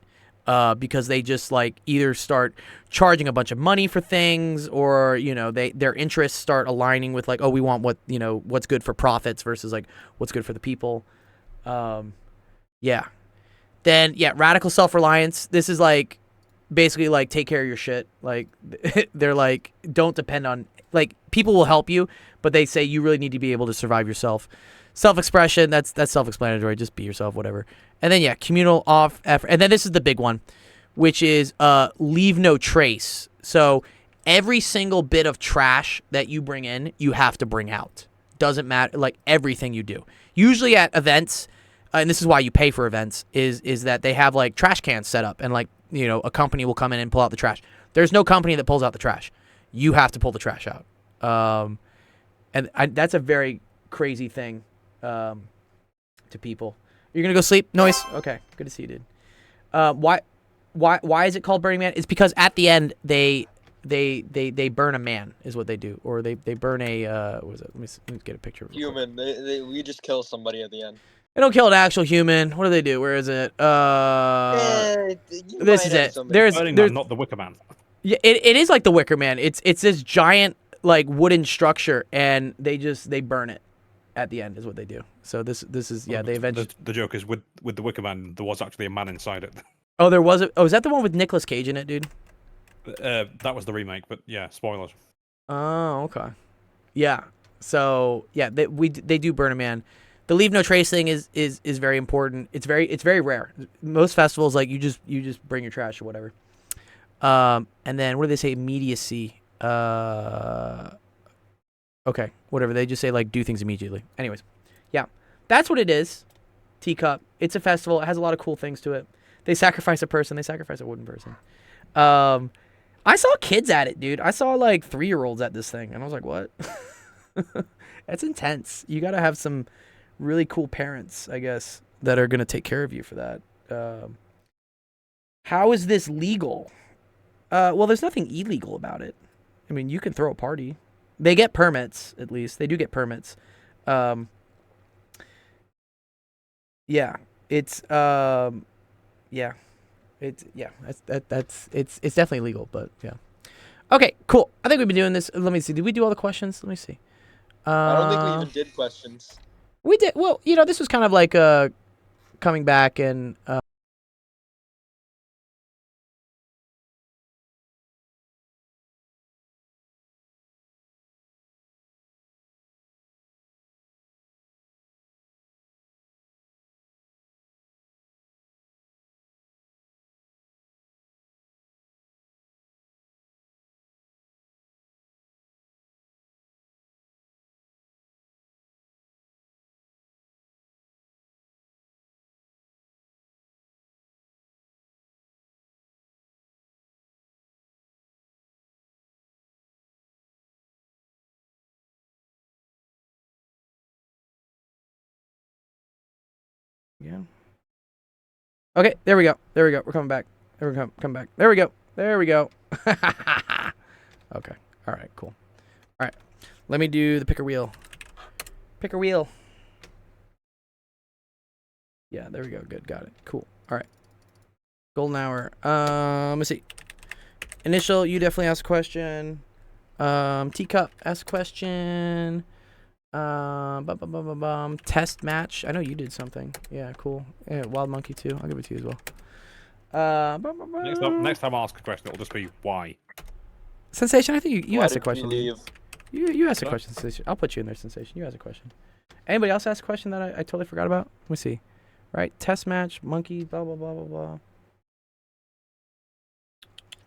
because they just like either start charging a bunch of money for things, or their interests start aligning with like, oh, we want what's good for profits versus like what's good for the people. Then radical self-reliance. This is like basically like take care of your shit. Like they're like, don't depend on, like, people will help you, but they say you really need to be able to survive yourself. Self-expression, that's self-explanatory. Just be yourself, whatever. And then communal off effort. And then this is the big one, which is leave no trace. So every single bit of trash that you bring in, you have to bring out. Doesn't matter, like everything you do. Usually at events, and this is why you pay for events, is that they have like trash cans set up, and like, a company will come in and pull out the trash. There's no company that pulls out the trash. You have to pull the trash out. That's a very crazy thing to people. You're gonna go sleep? Noise? Okay, good to see you, dude. Why is it called Burning Man? It's because at the end they burn a man, is what they do, or they burn a what is it? Let me get a picture of it. Human. We just kill somebody at the end. They don't kill an actual human. What do they do? Where is it? This is it. There's not the Wicker Man. Yeah, it is like the Wicker Man. It's this giant like wooden structure, and they burn it at the end is what they do. So this is they eventually. The joke is with the Wicker Man, there was actually a man inside it. Oh, there was is that the one with Nicolas Cage in it, dude? That was the remake, but yeah, spoilers. Oh, okay. Yeah. So they do burn a man. The leave no trace thing is very important. It's very rare. Most festivals, like you just bring your trash or whatever. And then what do they say? Immediacy. Okay, whatever. They just say like do things immediately. Anyways, yeah, that's what it is. Teacup. It's a festival. It has a lot of cool things to it. They sacrifice a person. They sacrifice a wooden person. I saw kids at it, dude. I saw like 3-year-olds at this thing, and I was like, what? That's intense. You gotta have some really cool parents, I guess, that are gonna take care of you for that. How is this legal? Well, there's nothing illegal about it. I mean, you can throw a party. They get permits, at least. They do get permits. It's definitely legal, but yeah. Okay, cool. I think we've been doing this. Let me see. Did we do all the questions? Let me see. I don't think we even did questions. We did. Well, this was kind of like coming back and. Yeah. Okay, there we go. There we go. We're coming back. There we go. Come back. There we go. There we go. Okay. All right. Cool. All right. Let me do the picker wheel. Picker wheel. Yeah. There we go. Good. Got it. Cool. All right. Golden hour. Let me see. Initial. You definitely asked a question. Teacup asked a question. Test match. I know you did something. Yeah, cool. Yeah, Wild Monkey too. I'll give it to you as well. Next time I ask a question, it'll just be why. Sensation, I think you asked a question. You asked a question, Sensation. I'll put you in there, Sensation. You asked a question. Anybody else ask a question that I totally forgot about? Let me see. Right, test match, monkey, blah blah blah blah blah.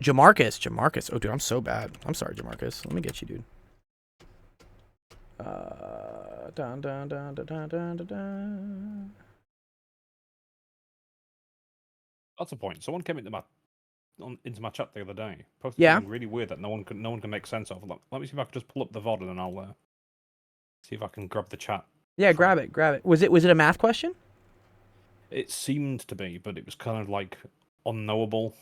Jamarcus. Oh, dude, I'm so bad. I'm sorry, Jamarcus. Let me get you, dude. Dun, dun, dun, dun, dun, dun, dun, dun. That's a point. Someone came into my chat the other day. Posted something really weird that no one can make sense of. Let me see if I can just pull up the VOD and then I'll see if I can grab the chat. Yeah, grab it. Was it a math question? It seemed to be, but it was kind of like unknowable.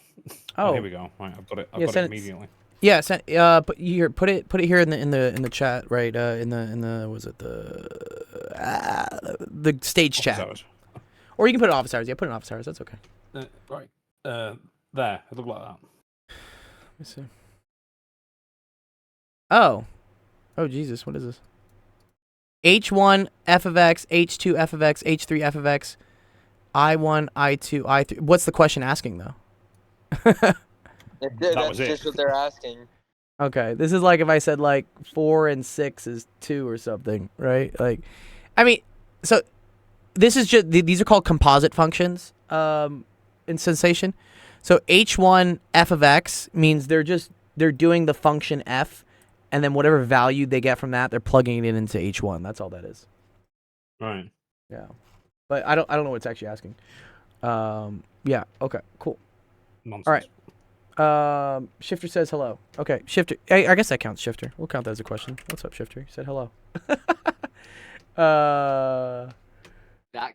Oh, here we go. Right, I've got it. I've got it immediately. Yeah, put it here in the chat, right? In the was it the stage chat? Office hours. Or you can put it in office hours. Yeah, put it in office hours. That's okay. Right. There, it looked like that. Let me see. Oh. Oh, Jesus, what is this? H1, f of x, H2, f of x, H3, f of x, I1, I2, I3. What's the question asking, though? That's just what they're asking. Okay, this is like if I said, like, 4 and 6 is 2 or something, right? Like, I mean, so this is just, these are called composite functions in Sensation. So H1, f of x means they're doing the function f, and then whatever value they get from that, they're plugging it into H1. That's all that is. Right. Yeah. But I don't know what it's actually asking. Yeah, okay, cool. Nonsense. All right. Shifter says hello. Okay, Shifter. I guess that counts, Shifter. We'll count that as a question. What's up, Shifter? He said hello. That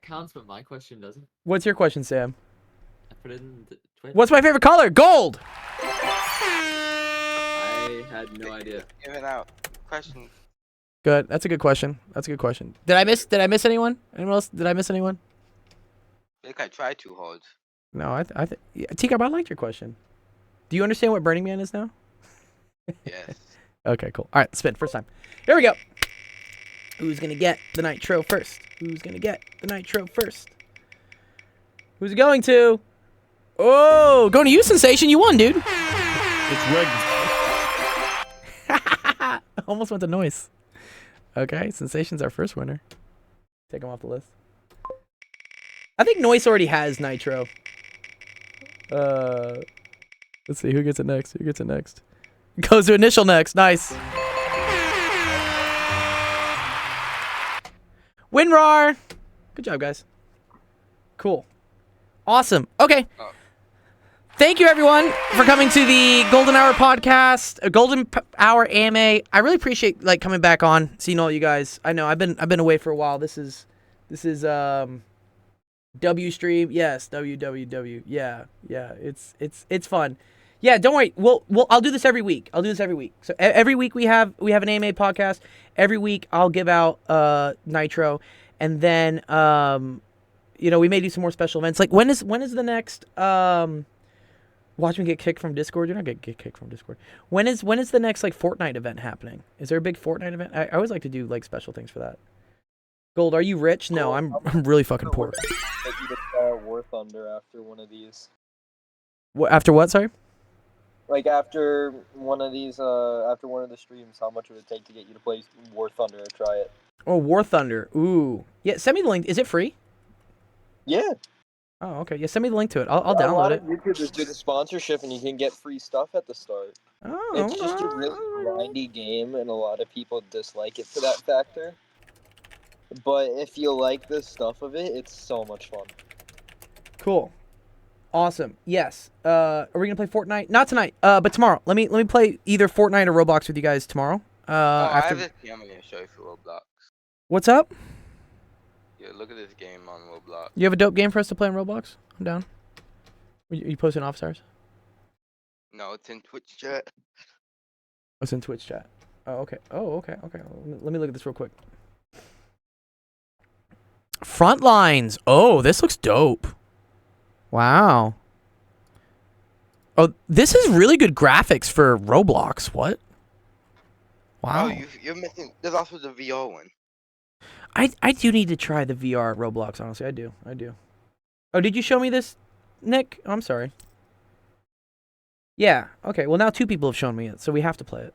counts, but my question doesn't. What's your question, Sam? I put it in the Twitch. What's my favorite color? Gold! I had no idea. Giving out questions. Good. That's a good question. That's a good question. Did I miss anyone? Anyone else? Did I miss anyone? I think I tried too hard. No, I think yeah, Teacup, I liked your question. Do you understand what Burning Man is now? Yes. Okay, cool. All right, spin. First time. Here we go. Who's going to get the Nitro first? Who's going to get the Nitro first? Who's it going to? Oh, going to you, Sensation. You won, dude. It's rigged. Almost went to Noise. Okay, Sensation's our first winner. Take him off the list. I think Noise already has Nitro. Let's see, who gets it next? Who gets it next? Goes to Initial next. Nice. WinRAR! Good job, guys. Cool. Awesome. Okay. Thank you, everyone, for coming to the Golden Hour podcast, Golden Hour AMA. I really appreciate coming back on, seeing all you guys. I know I've been away for a while. This is W stream. Yes, WWW. Yeah. It's fun. Yeah, don't worry. I'll do this every week. So every week we have an AMA podcast. Every week I'll give out Nitro, and then we may do some more special events. Like when is the next watch me get kicked from Discord? You're not gonna get kicked from Discord. When is the next Fortnite event happening? Is there a big Fortnite event? I always like to do special things for that. Gold, are you rich? No, I'm really fucking poor. Get you to try War Thunder after one of these. What after what? Sorry. After one of these, after one of the streams, how much would it take to get you to play War Thunder or try it? Oh, War Thunder. Ooh. Yeah, send me the link. Is it free? Yeah. Oh, okay. Yeah, send me the link to it. I'll download it. YouTube just do the sponsorship, and you can get free stuff at the start. Oh. It's just a really grindy game, and a lot of people dislike it for that factor. But if you like the stuff of it, it's so much fun. Cool. Awesome. Yes. Are we gonna play Fortnite? Not tonight. But tomorrow. Let me play either Fortnite or Roblox with you guys tomorrow. After... I have this game I'm gonna show you for Roblox. What's up? Yeah, look at this game on Roblox. You have a dope game for us to play on Roblox? I'm down. You posting off stars? No, it's in Twitch chat. It's in Twitch chat. Oh, okay. Okay. Let me look at this real quick. Frontlines. Oh, this looks dope. Wow. Oh, this is really good graphics for Roblox. What? Wow. Oh, you're missing. There's also the VR one. I do need to try the VR Roblox, honestly. I do. Oh, did you show me this, Nick? Oh, I'm sorry. Yeah. Okay. Well, now 2 people have shown me it, so we have to play it.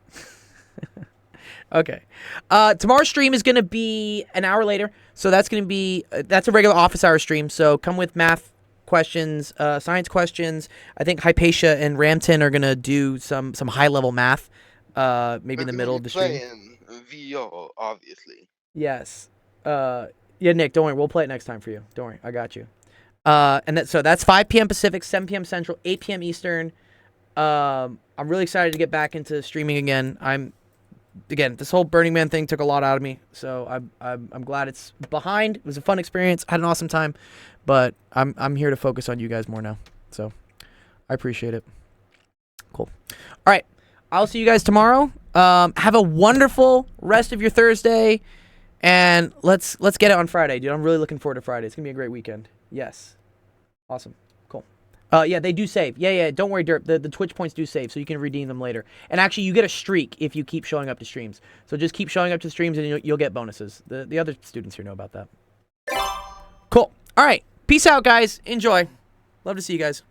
Okay. Tomorrow's stream is going to be an hour later, so that's going to be that's a regular office hour stream. So come with math questions, science questions. I think Hypatia and Ramton are going to do some high level math, maybe in the middle of the stream. VR, obviously. Yes. Yeah, Nick, don't worry. We'll play it next time for you. Don't worry. I got you. And that's 5 p.m. Pacific, 7 p.m. Central, 8 p.m. Eastern. I'm really excited to get back into streaming again. Again, this whole Burning Man thing took a lot out of me, so I'm glad it's behind. It was a fun experience. I had an awesome time, but I'm here to focus on you guys more now. So I appreciate it. Cool. All right, I'll see you guys tomorrow. Have a wonderful rest of your Thursday, and let's get it on Friday, dude. I'm really looking forward to Friday. It's gonna be a great weekend. Yes. Awesome. Cool. Yeah, they do save. Yeah, don't worry, Derp. The Twitch points do save, so you can redeem them later. And actually, you get a streak if you keep showing up to streams. So just keep showing up to streams, and you'll get bonuses. The other students here know about that. Cool. All right. Peace out, guys. Enjoy. Love to see you guys.